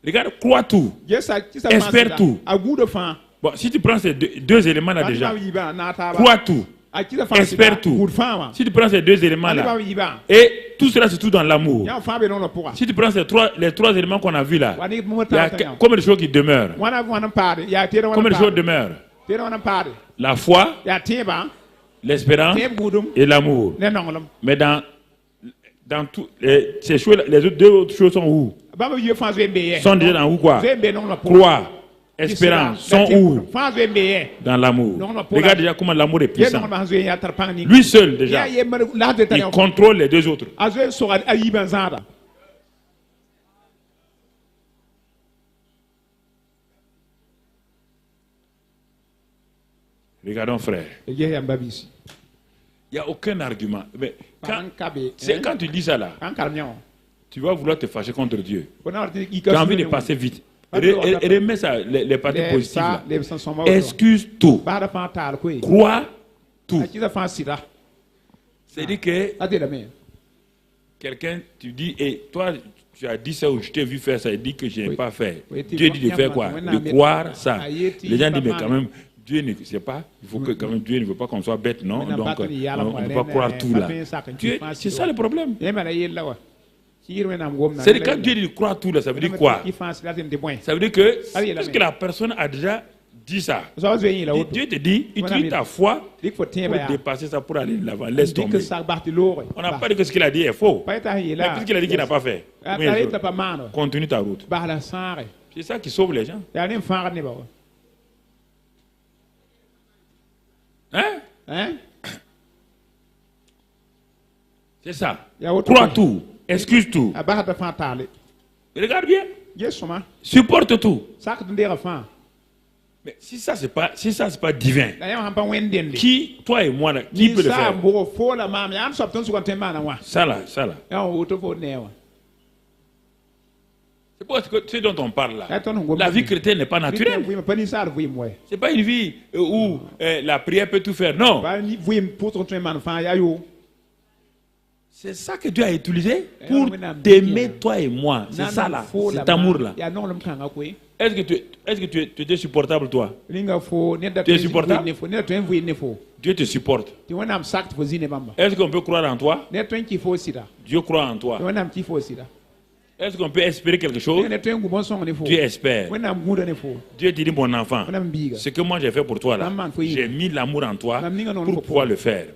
Regarde, crois tout. Espère tout. Bon, si tu prends ces deux éléments là déjà, crois tout. Espère tout. Si tu prends ces deux éléments là, et tout cela se trouve dans l'amour. Si tu prends les trois éléments qu'on a vus là, il y a combien de choses qui demeurent? Combien de choses demeurent? La foi, l'espérance et l'amour. Mais dans toutes ces choses, les deux autres choses sont où? Sont déjà dans où quoi? Croire, espérance, sont où? Dans l'amour. Regarde déjà comment l'amour est puissant. Lui seul déjà, il contrôle les deux autres. Regardons frère. Il n'y a aucun argument. Mais quand tu dis ça là, tu vas vouloir te fâcher contre Dieu. Tu as envie de passer vite. Remets ça, les parties positives là. Excuse tout. Crois tout. C'est-à-dire que quelqu'un, tu dis, et toi, Tu as dit ça ou je t'ai vu faire ça, il dit que je n'ai pas fait. Dieu dit de faire quoi? De croire ça. Les gens disent, mais quand même, Dieu ne sait pas. Il faut que quand même Dieu ne veut pas qu'on soit bête, non? Donc, on ne peut pas croire tout là. C'est ça le problème. C'est quand Dieu dit de croire tout là, ça veut dire quoi? Ça veut dire que, parce que la personne a déjà dit ça. Dieu te dit, utilise ta foi pour dépasser ça, pour aller de l'avant. Laisse tomber. On n'a pas dit que ce qu'il a dit est faux. Mais puisqu'il qu'il a dit qu'il n'a pas fait, continue ta route. C'est ça qui sauve les gens. Hein? C'est ça. Crois tout. Excuse tout. Regarde bien. Supporte tout. Mais si ça c'est pas divin, qui, toi et moi là, qui peut le faire? Ça là. C'est pas ce dont on parle là. La vie chrétienne n'est pas naturelle. C'est pas une vie où la prière peut tout faire. Non. C'est ça que Dieu a utilisé pour t'aimer toi et moi. C'est ça là, cet amour là. Est-ce que tu es supportable toi? Tu es supportable? Dieu te supporte. Est-ce qu'on peut croire en toi? Dieu croit en toi. Est-ce qu'on peut espérer quelque chose? Dieu espère. Dieu dit, mon enfant, ce que moi j'ai fait pour toi là, j'ai mis l'amour en toi pour pouvoir le faire.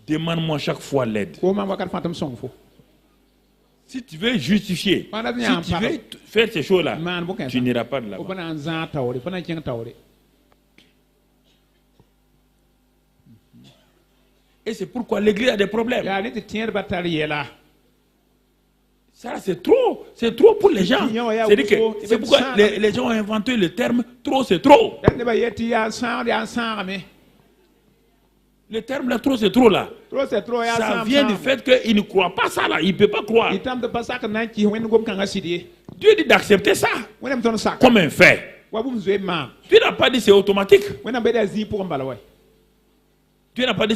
Demande-moi chaque fois l'aide. Si tu veux justifier, si tu veux faire ces choses-là, tu n'iras pas de là-bas. Et c'est pourquoi l'église a des problèmes. Ça, c'est trop pour les gens. C'est pourquoi les gens ont inventé le terme trop, c'est trop. Le terme là, trop, c'est trop là. Ça vient du fait qu'il ne croit pas ça là. Il ne peut pas croire. Dieu dit d'accepter ça comme un fait. Dieu n'a pas dit c'est automatique. Dieu n'a pas dit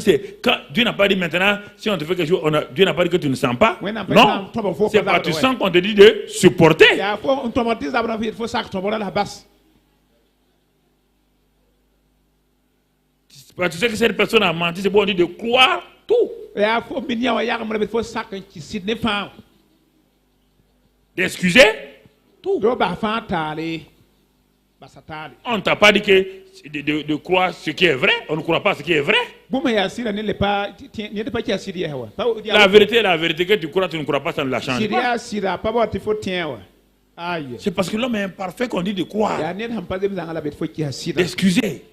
Dieu n'a pas dit maintenant si on te fait quelque chose, Dieu n'a pas dit que tu ne sens pas. Non, c'est pas tu sens qu'on te dit de supporter. Tu sais que cette personne a menti, c'est bon, on dit de croire tout. D'excuser tout. On ne t'a pas dit que de croire ce qui est vrai, on ne croit pas ce qui est vrai. La vérité que tu crois, tu ne crois pas, ça ne la change pas. C'est parce que l'homme est imparfait qu'on dit de croire. D'excuser.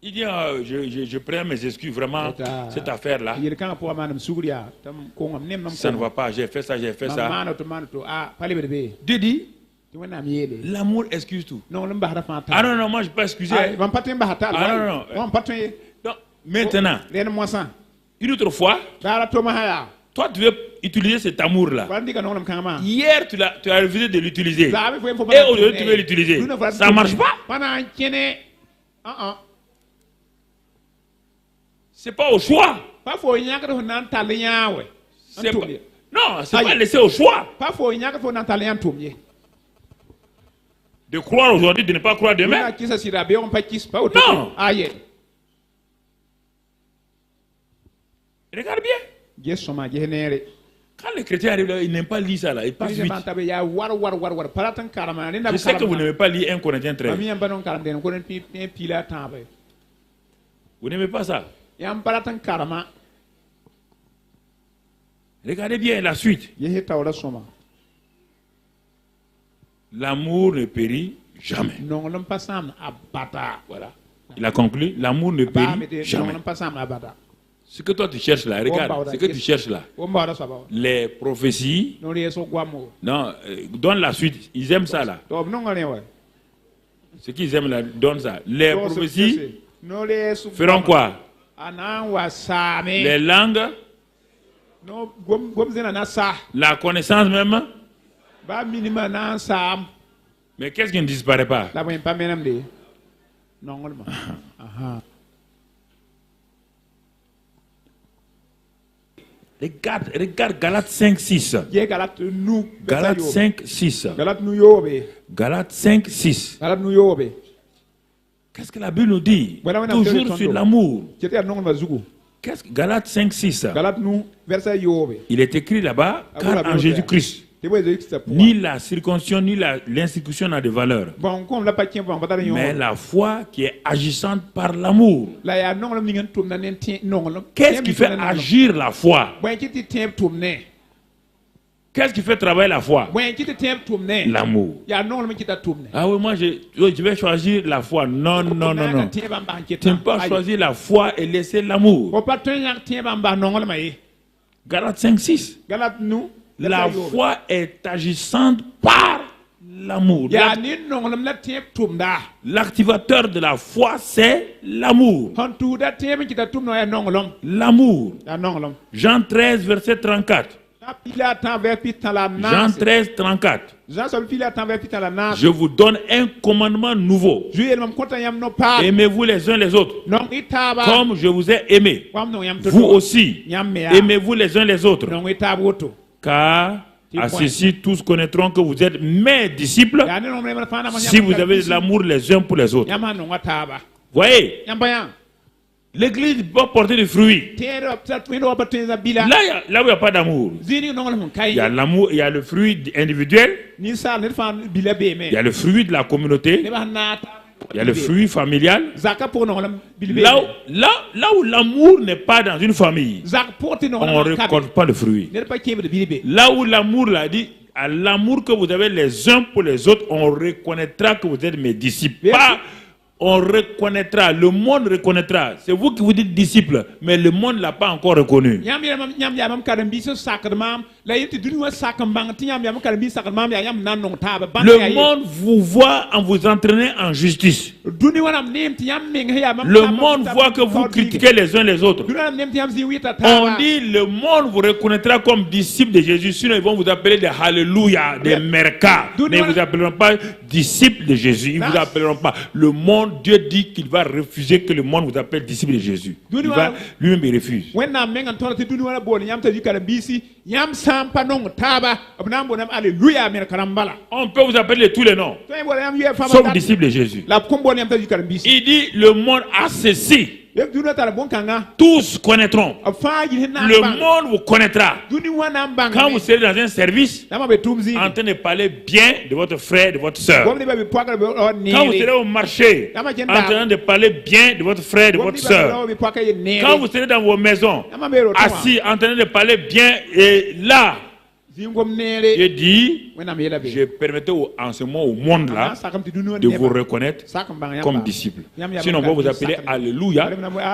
Il dit, je prends mes excuses, vraiment, cette affaire-là. Ça ne va pas, j'ai fait ça. Dieu dit, l'amour excuse tout. Ah non, moi je ne peux pas excuser. Ah non. Donc, maintenant, une autre fois, toi tu veux utiliser cet amour-là. Hier, tu as refusé de l'utiliser. Et aujourd'hui, tu veux l'utiliser. Ça ne marche pas. C'est pas au choix. Non, c'est pas laissé au choix. De croire aujourd'hui, de ne pas croire demain. Non. Regarde bien. Quand les chrétiens arrivent là, ils n'aiment pas lire ça là, ils passent vite. Je sais que vous n'aimez pas lire 1 Corinthiens 13. Vous n'aimez pas ça? Regardez bien la suite. L'amour ne périt jamais. Voilà. Il a conclu, l'amour ne périt jamais. Ce que toi tu cherches là, regarde, ce que tu cherches là, les prophéties, non, donne la suite, ils aiment ça là. Ce qu'ils aiment là, donne ça. Les prophéties feront quoi? Les langues, la connaissance même. Mais qu'est-ce qui ne disparaît pas? Regarde Galates 5, 6. Galates 5, 6. Galates 5, 6. Qu'est-ce que la Bible nous dit? Toujours sur l'amour. Qu'est-ce que Galates 5, 6? Il est écrit là-bas, car en Jésus-Christ, ni la circoncision ni l'institution n'a de valeur. Mais la foi qui est agissante par l'amour. Qu'est-ce qui fait agir la foi? Qu'est-ce qui fait travailler la foi? L'amour. Ah oui, moi je vais choisir la foi. Non, non, non, non. Tu ne peux pas choisir la foi et laisser l'amour. Galates 5, 6. La foi est agissante par l'amour. L'activateur de la foi, c'est l'amour. L'amour. Jean 13, verset 34. Jean 13, 34. Je vous donne un commandement nouveau. Aimez-vous les uns les autres. Comme je vous ai aimé. Vous aussi. Aimez-vous les uns les autres. Car à ceci, tous connaîtront que vous êtes mes disciples si vous avez de l'amour les uns pour les autres. Voyez, l'église doit porter des fruits. Là où il n'y a pas d'amour, il y a l'amour, il y a le fruit individuel, il y a le fruit de la communauté, il y a le fruit familial. Là où l'amour n'est pas dans une famille, on ne récolte pas le fruit. Là où l'amour l'a dit, à l'amour que vous avez les uns pour les autres, on reconnaîtra que vous êtes mes disciples. Pas on reconnaîtra, le monde reconnaîtra. C'est vous qui vous dites disciples, mais le monde ne l'a pas encore reconnu. Le monde vous voit en vous entraînant en justice. Le monde voit que vous critiquez les uns les autres. On dit le monde vous reconnaîtra comme disciples de Jésus, sinon ils vont vous appeler des Alléluia, des Merka. Mais ils ne vous appelleront pas disciples de Jésus. Ils ne vous appelleront pas. Le monde, Dieu dit qu'il va refuser que le monde vous appelle disciples de Jésus. Lui-même il refuse. On peut vous appeler tous les noms, sauf disciples de Jésus. Il dit le monde a ceci. Tous connaîtront. Le monde vous connaîtra. Quand vous serez dans un service, en train de parler bien de votre frère, de votre soeur. Quand vous serez au marché, en train de parler bien de votre frère, de votre soeur. Quand vous serez dans vos maisons, assis, en train de parler bien, et là, je dis, je permettais en ce moment au monde là de vous reconnaître comme disciples. Sinon on va vous appeler Alléluia,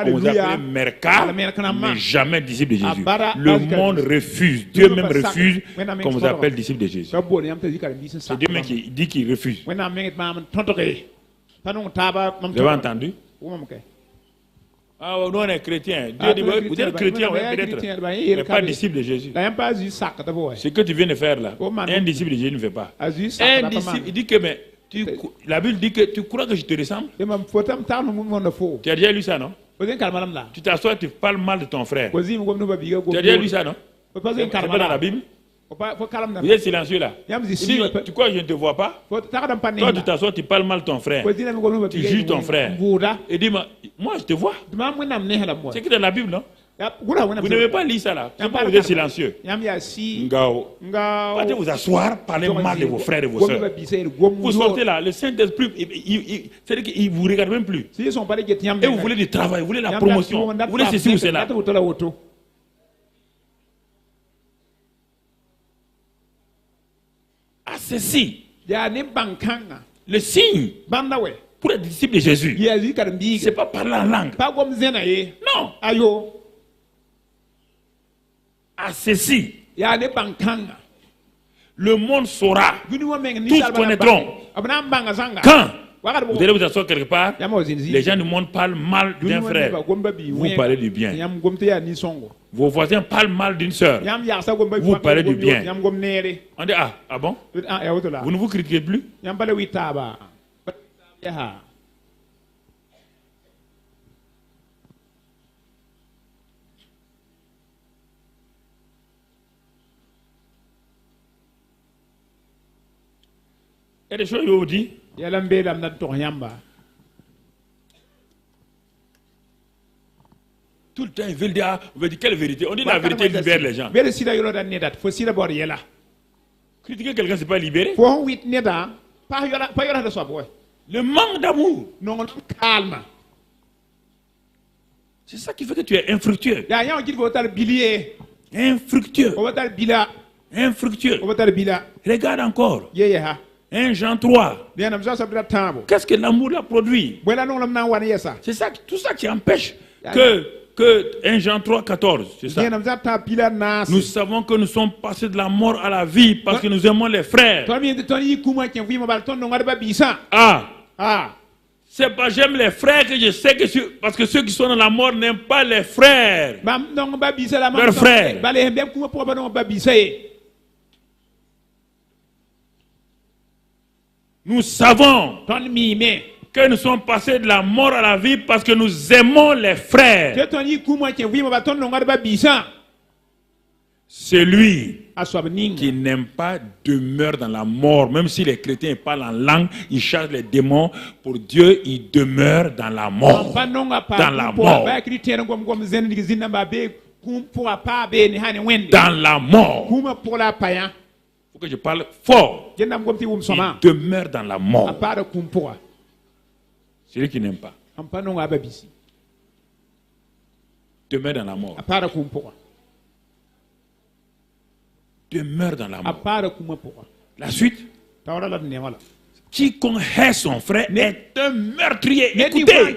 on vous appeler Merka, mais jamais disciples de Jésus. Le monde refuse, Dieu même refuse qu'on vous appelle disciples de Jésus. C'est Dieu même qui dit qu'il refuse. Vous avez entendu? Ah, nous on est chrétiens. Dieu dit, vous êtes chrétien, peut-être, mais pas disciple de Jésus. Ce que tu viens de faire là, un disciple de Jésus ne fait pas. Un disciple, il dit que, mais, la Bible dit que tu crois que je te ressemble. Tu as déjà lu ça, non? Tu t'assois, tu parles mal de ton frère. Tu as déjà lu ça, non? C'est pas dans la Bible. Vous êtes silencieux là. Si, tu crois que je ne te vois pas? Toi tu t'assois, tu parles mal de ton frère. Tu juges ton frère. Et dis-moi, moi je te vois. C'est que dans la Bible, non? Vous n'avez pas lu ça là. Pourquoi vous êtes silencieux? Partez vous asseoir, parlez mal de vos frères et de vos soeurs. Vous sortez là, le Saint-Esprit, c'est-à-dire qu'il ne vous regarde même plus. Et vous voulez du travail, vous voulez la promotion, vous voulez ceci ou cela. Ceci, le signe pour être disciple de Jésus, c'est pas parler en langue. Non. À ceci, le monde saura, tous connaîtront. Quand vous allez vous asseoir quelque part, les gens du monde parlent mal d'un frère, vous parlez du bien. Vos voisins parlent mal d'une soeur, vous parlez du bien. On dit, ah bon? Vous ne vous critiquez plus? Il y a des choses que vous dites. Tout le temps, ils veulent dire, on veut dire quelle vérité. On dit la vérité libère les gens. Critiquer quelqu'un, c'est pas libérer. Le manque d'amour. C'est ça qui fait que tu es infructueux. Infructueux. Infructueux. Regarde encore. 1 Jean 3. Qu'est-ce que l'amour a produit? C'est ça, tout ça qui empêche que 1 Jean 3, 14. C'est ça. Nous savons que nous sommes passés de la mort à la vie parce que nous aimons les frères. C'est pas j'aime les frères que je sais que parce que ceux qui sont dans la mort n'aiment pas les frères. Leurs frères. Nous savons que nous sommes passés de la mort à la vie parce que nous aimons les frères. Celui qui n'aime pas demeure dans la mort. Même si les chrétiens parlent en langue, ils chargent les démons. Pour Dieu, il demeure dans la mort. Dans la mort. Dans la mort. Il faut que je parle fort. Il demeure dans la mort. Celui qui n'aime pas demeure dans la mort. Demeure dans la mort. La suite. Quiconque hait son frère est un meurtrier. Écoutez.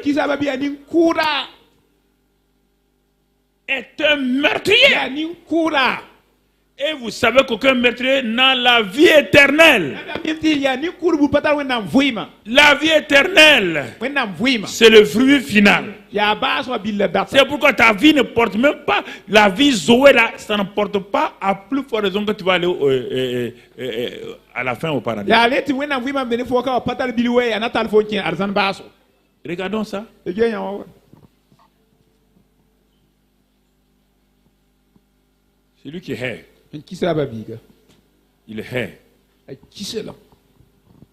Est un meurtrier. Et vous savez qu'aucun meurtrier n'a la vie éternelle. La vie éternelle, c'est le fruit final. C'est pourquoi ta vie ne porte même pas, la vie Zoé là, ça ne porte pas à plus forte raison que tu vas aller à la fin au paradis. Regardons ça. C'est lui qui hait. Il hait.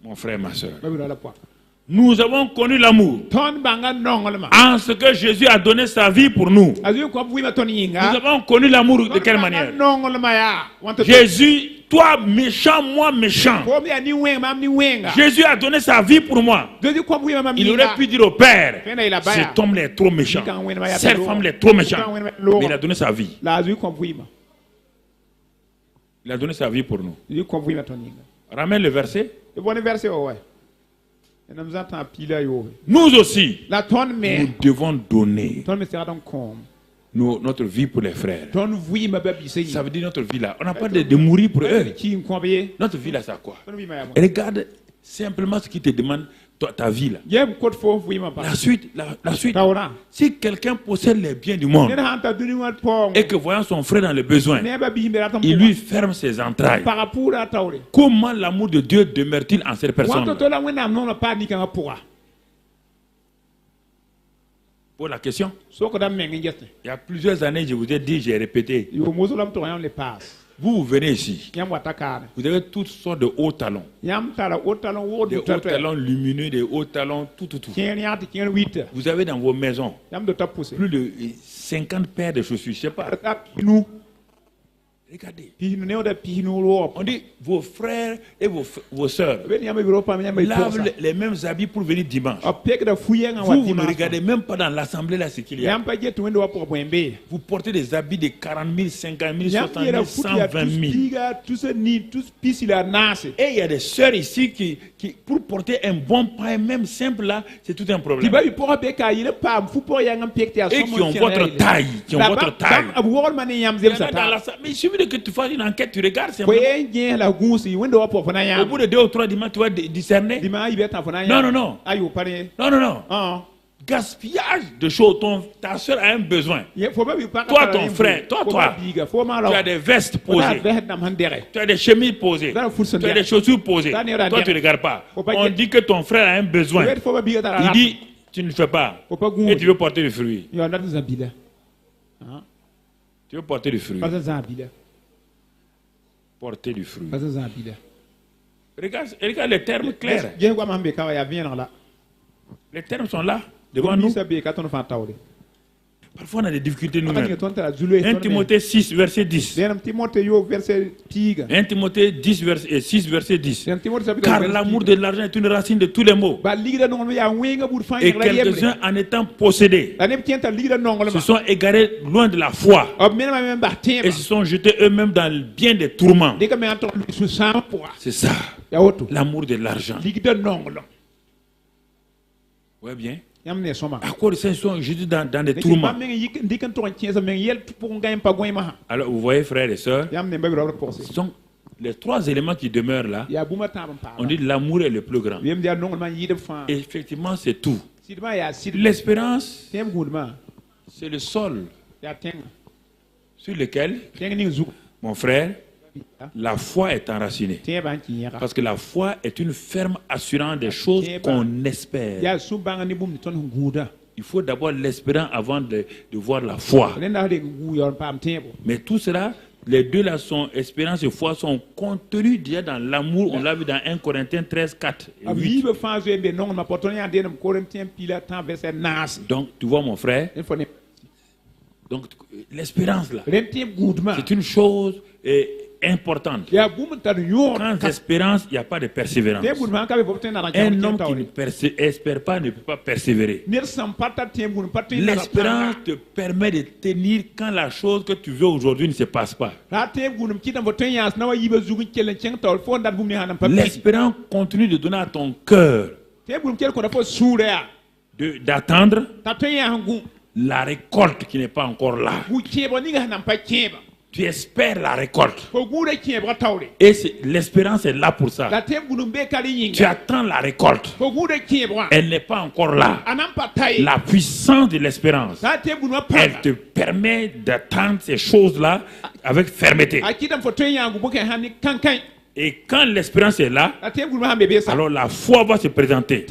Mon frère, ma soeur. Nous avons connu l'amour en ce que Jésus a donné sa vie pour nous. Nous avons connu l'amour de quelle manière? Jésus, toi méchant, moi méchant. Jésus a donné sa vie pour moi. Il aurait pu dire au Père, cet homme est trop méchant, cette femme est trop méchante. Mais il a donné sa vie. Il a donné sa vie pour nous. Ramène le verset. Nous aussi, nous devons donner notre vie pour les frères. Ça veut dire notre vie là. On n'a pas de mourir pour eux. Notre vie là, c'est quoi? Regarde simplement ce qui te demande. Ta vie là. La suite. Si quelqu'un possède les biens du monde et que voyant son frère dans le besoin, il lui ferme ses entrailles, comment l'amour de Dieu demeure-t-il en cette personne? Pour la question. Il y a plusieurs années, je vous ai dit, j'ai répété. Vous venez ici, vous avez toutes sortes de hauts talons. Des hauts talons lumineux, des hauts talons, tout. Vous avez dans vos maisons plus de 50 paires de chaussures, je ne sais pas. Regardez. On dit vos frères et vos sœurs lavent les mêmes habits pour venir dimanche. Vous ne regardez même pas dans l'assemblée là ce qu'il y a. Vous portez des habits de 40 000, 50 000, 60 000, 120 000. Et il y a des sœurs ici qui pour porter un bon pain, même simple là, c'est tout un problème. Et qui ont votre taille. Mais il suffit que tu fasses une enquête, tu regardes simplement. Au bout de 2 ou 3 dimanches, tu vas discerner. Non. Gaspillage de choses. Ta soeur a un besoin. Toi, ton frère, toi, tu as des vestes posées. Tu as des chemises posées. Tu as des chaussures posées. Toi, tu ne regardes pas. On dit que ton frère a un besoin. Il dit, tu ne le fais pas. Et tu veux porter le fruit. Tu veux porter du fruit. Porter du fruit. Regarde les termes clairs. Les termes sont là, devant nous. Parfois, on a des difficultés nous-mêmes. 1 Timothée 6, verset 10. 1 Timothée 10, verset 6, verset 10. Car l'amour de l'argent est une racine de tous les maux. Et quelques-uns, en étant possédés, se sont égarés loin de la foi et se sont jetés eux-mêmes dans bien des tourments. C'est ça, l'amour de l'argent. Ouais, bien. À quoi ils sont jetés dans des tourments? Alors, vous voyez, frères et sœurs, ce sont les 3 éléments qui demeurent là. On dit l'amour est le plus grand. Et effectivement, c'est tout. L'espérance, c'est le sol sur lequel, mon frère, la foi est enracinée. Parce que la foi est une ferme assurance des choses qu'on espère. Il faut d'abord l'espérance avant de voir la foi. Mais tout cela, les deux là sont, espérance et foi, sont contenus déjà dans l'amour. On l'a vu dans 1 Corinthiens 13, 4 et 8. Donc, tu vois mon frère, donc l'espérance là, c'est une chose importante. Sans espérance, il n'y a pas de persévérance. Un homme qui n'espère pas ne peut pas persévérer. L'espérance te permet de tenir quand la chose que tu veux aujourd'hui ne se passe pas. L'espérance continue de donner à ton cœur d'attendre la récolte qui n'est pas encore là. Tu espères la récolte. Et l'espérance est là pour ça. Tu attends la récolte. Elle n'est pas encore là. La puissance de l'espérance, elle te permet d'attendre ces choses-là avec fermeté. Et quand l'espérance est là, alors la foi va se présenter.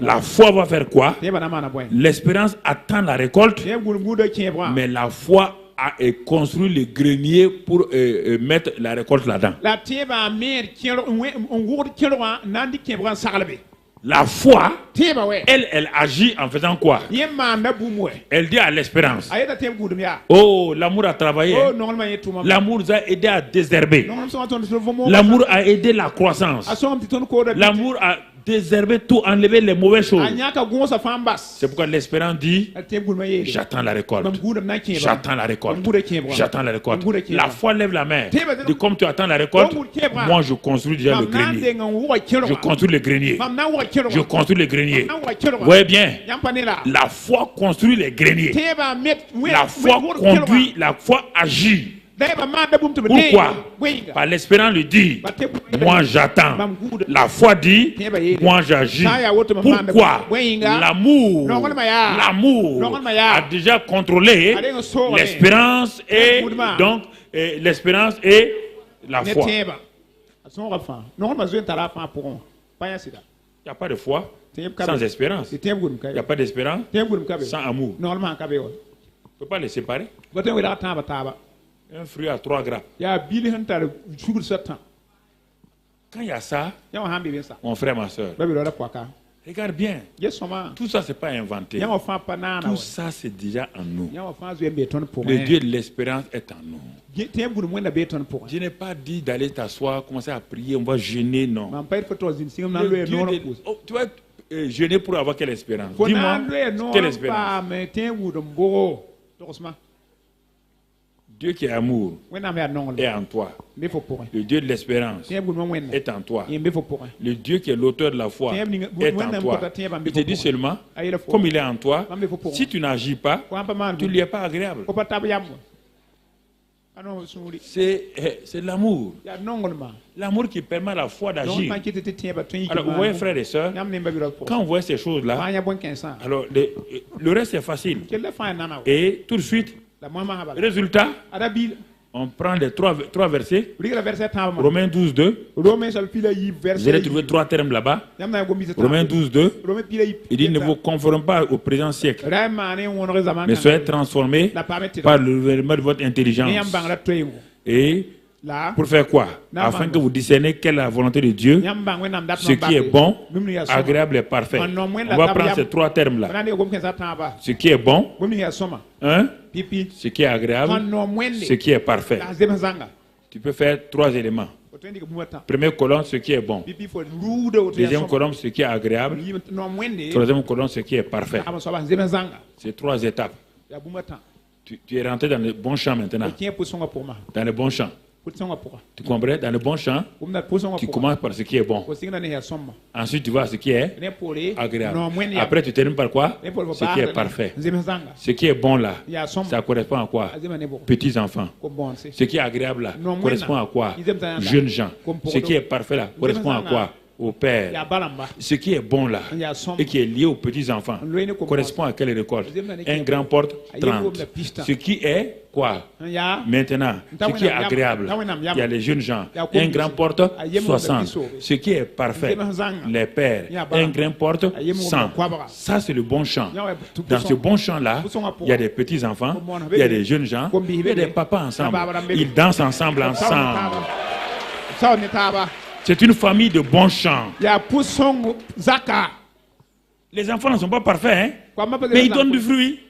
La foi va faire quoi? L'espérance attend la récolte, mais la foi a construit le grenier pour mettre la récolte là-dedans. La foi, elle agit en faisant quoi? Elle dit à l'espérance, oh, l'amour a travaillé. L'amour a aidé à désherber. L'amour a aidé la croissance. L'amour a désherber tout, enlever les mauvaises choses. C'est pourquoi l'espérance dit, j'attends la récolte. J'attends la récolte. J'attends la récolte. La foi lève la main. Et comme tu attends la récolte, moi je construis déjà le grenier. Je construis le grenier. Je construis le grenier. Vous voyez bien, la foi construit les greniers. La foi conduit, la foi agit. Pourquoi? Par l'espérance lui dit, moi j'attends. La foi dit, moi j'agis. Pourquoi? L'amour a déjà contrôlé l'espérance et donc l'espérance et la foi. Il n'y a pas de foi sans espérance. Il n'y a pas d'espérance sans amour. On ne peut pas les séparer. Un fruit à 3 grappes. Quand il y a ça, mon frère, ma soeur, regarde bien. Tout ça, ce n'est pas inventé. Tout ça, c'est déjà en nous. Le Dieu de l'espérance est en nous. Je n'ai pas dit d'aller t'asseoir, commencer à prier, on va jeûner, non. Tu vas jeûner pour avoir quelle espérance? Dis-moi, quelle espérance? Dieu qui est amour est en toi. Le Dieu de l'espérance est en toi. Le Dieu qui est l'auteur de la foi est en toi. Il te dit seulement, comme il est en toi, si tu n'agis pas, tu ne lui es pas agréable. C'est l'amour. L'amour qui permet à la foi d'agir. Alors, vous voyez, frères et sœurs, quand on voit ces choses-là, alors le reste est facile. Et tout de suite, résultat, on prend les trois versets. Romains 12, 2. Vous allez trouver 3 termes là-bas. Romains 12, 2. Il dit, ne vous conformez pas au présent siècle, mais soyez transformés par le renouvellement de votre intelligence. Et Pour faire quoi? Afin que vous discerniez quelle est la volonté de Dieu, ce qui est bon, agréable et parfait. On va prendre ces 3 termes-là. Ce qui est bon, ce qui est agréable, ce qui est parfait. Tu peux faire 3 éléments. Première colonne, ce qui est bon. Deuxième colonne, ce qui est agréable. Troisième colonne, ce qui est parfait. C'est 3 étapes. Tu es rentré dans le bon champ maintenant. Dans le bon champ. Tu comprends? Dans le bon champ, tu commences par ce qui est bon. Ensuite, tu vois ce qui est agréable. Après, tu termines par quoi? Ce qui est parfait. Ce qui est bon là, ça correspond à quoi? Petits enfants. Ce qui est agréable là, correspond à quoi? Jeunes gens. Ce qui est parfait là, correspond à quoi? Au père. Ce qui est bon là et qui est lié aux petits enfants correspond à quelle récolte? Un grand porte 30. Ce qui est quoi? Maintenant, ce qui est agréable, il y a les jeunes gens. Un grand porte 60. Ce qui est parfait, les pères. Un grand porte 100. Ça, c'est le bon champ. Dans ce bon champ là, il y a des petits enfants, il y a des jeunes gens, il y a des papas ensemble. Ils dansent ensemble. C'est une famille de bons chants. Les enfants ne sont pas parfaits, hein? Mais ils donnent du fruit.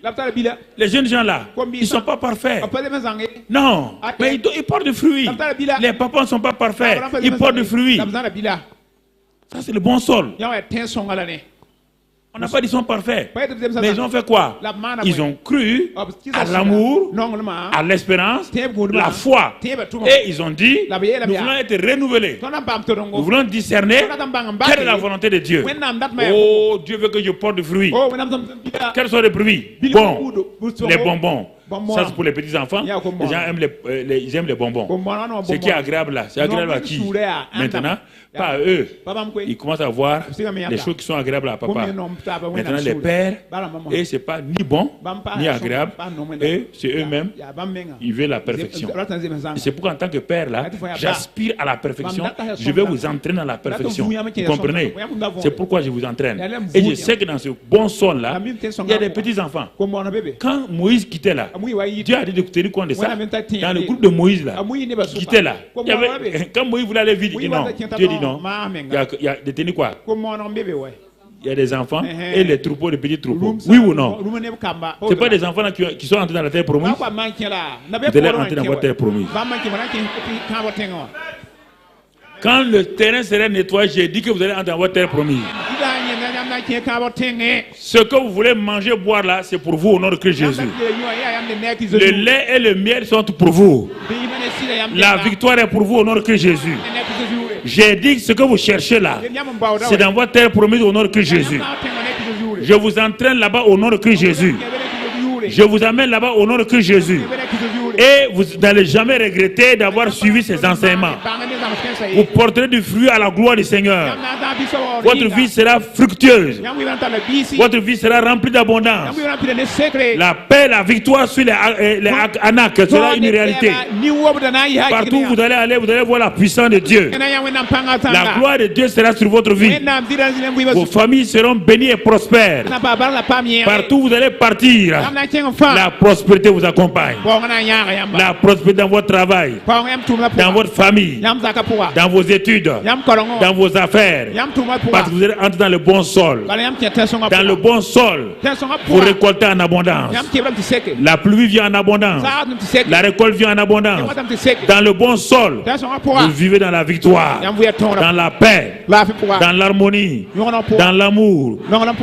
Les jeunes gens là, ils ne sont pas parfaits. Non, mais ils portent du fruit. Les papas ne sont pas parfaits. Ils portent du fruit. Ça, c'est le bon sol. On n'a pas dit qu'ils sont parfaits. Mais ils ont fait quoi? Ils ont cru à l'amour, à l'espérance, la foi. Et ils ont dit, nous voulons être renouvelés. Nous voulons discerner quelle est la volonté de Dieu. Oh, Dieu veut que je porte du fruit. Quels sont les fruits? Bon, les bonbons. Ça, c'est pour les petits enfants. Les gens aiment les bonbons. Ce qui est agréable là, c'est agréable à qui? Maintenant, pas à eux. Ils commencent à voir les choses qui sont agréables à papa. Maintenant, les pères, et c'est pas ni bon, ni agréable. Et c'est eux-mêmes, ils veulent la perfection. Et c'est pourquoi, en tant que père là, j'aspire à la perfection. Je vais vous entraîner dans la perfection. Vous comprenez? C'est pourquoi je vous entraîne. Et je sais que dans ce bon sol là, il y a des petits enfants. Quand Moïse quittait là, Dieu a dit de tenir compte de ça. Dans le groupe de Moïse là, qui était là, quand Moïse voulait aller vite, il dit non. Dieu dit non. Il y a de tenir quoi? Il y a des enfants et les troupeaux, les petits troupeaux. Oui ou non? Ce pas des enfants là qui sont entrés dans la terre promise. Vous allez entrer dans votre terre promise. Quand le terrain sera nettoyé, j'ai dit que vous allez entrer dans votre terre promise. Ce que vous voulez manger, boire là, c'est pour vous au nom de Christ Jésus. Le lait et le miel sont pour vous. La victoire est pour vous au nom de Christ Jésus. J'ai dit que ce que vous cherchez là, c'est dans votre terre promise au nom de Christ Jésus. Je vous entraîne là-bas au nom de Christ Jésus. Je vous amène là-bas au nom de Christ Jésus. Et vous n'allez jamais regretter d'avoir suivi ces enseignements. Vous porterez du fruit à la gloire du Seigneur. Votre vie sera fructueuse. Votre vie sera remplie d'abondance. La paix, la victoire sur les Anak sera une réalité. Partout où vous allez aller, vous allez voir la puissance de Dieu. La gloire de Dieu sera sur votre vie. Vos familles seront bénies et prospères. Partout où vous allez partir, la prospérité vous accompagne. La prospérité dans votre travail, dans votre famille, dans vos études, dans vos affaires. Parce que vous allez entrer dans le bon sol. Dans le bon sol, vous récoltez en abondance. La pluie vient en abondance. La récolte vient en abondance. Dans le bon sol, vous vivez dans la victoire, dans la paix, dans l'harmonie, dans l'amour,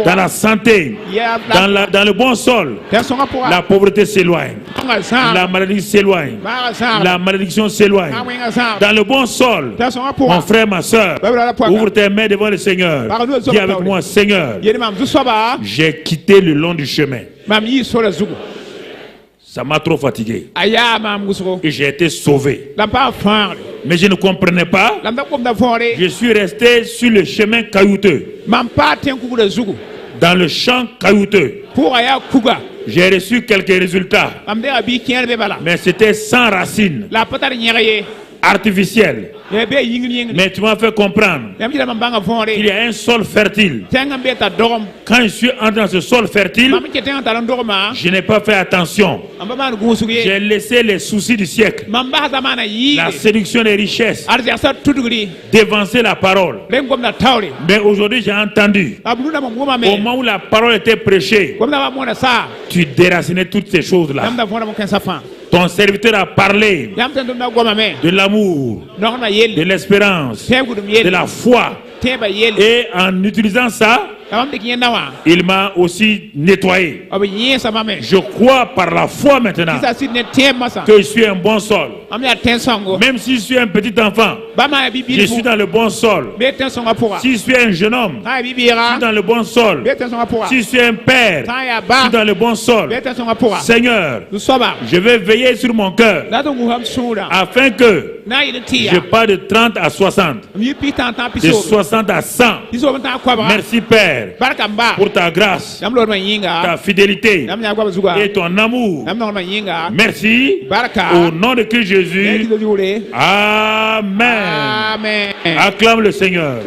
dans la santé. Dans le bon sol, la pauvreté s'éloigne. La maladie s'éloigne. La malédiction s'éloigne. Dans le bon sol, mon frère, ma soeur, ouvre tes mains devant le Seigneur. Dis avec moi, Seigneur, j'ai quitté le long du chemin. Ça m'a trop fatigué. Et j'ai été sauvé. Mais je ne comprenais pas. Je suis resté sur le chemin caillouteux. Dans le champ caillouteux. J'ai reçu quelques résultats. Mais c'était sans racines. artificielle. Mais tu m'as fait comprendre qu'il y a un sol fertile. Quand je suis entré dans ce sol fertile, je n'ai pas fait attention. J'ai laissé les soucis du siècle, la séduction des richesses, dévancer la parole. Mais aujourd'hui, j'ai entendu, au moment où la parole était prêchée, tu déracinais toutes ces choses-là. Ton serviteur a parlé de l'amour, de l'espérance, de la foi. Et en utilisant ça, il m'a aussi nettoyé. Je crois par la foi maintenant que je suis un bon sol. Même si je suis un petit enfant, je suis dans le bon sol. Si je suis un jeune homme, je suis dans le bon sol. Si je suis un père, je suis dans le bon sol. Seigneur, je vais veiller sur mon cœur afin que je passe de 30 à 60, de 60 à 100. Merci Père pour ta grâce, ta fidélité et ton amour. Merci. Au nom de Christ Jésus. Amen. Acclame le Seigneur.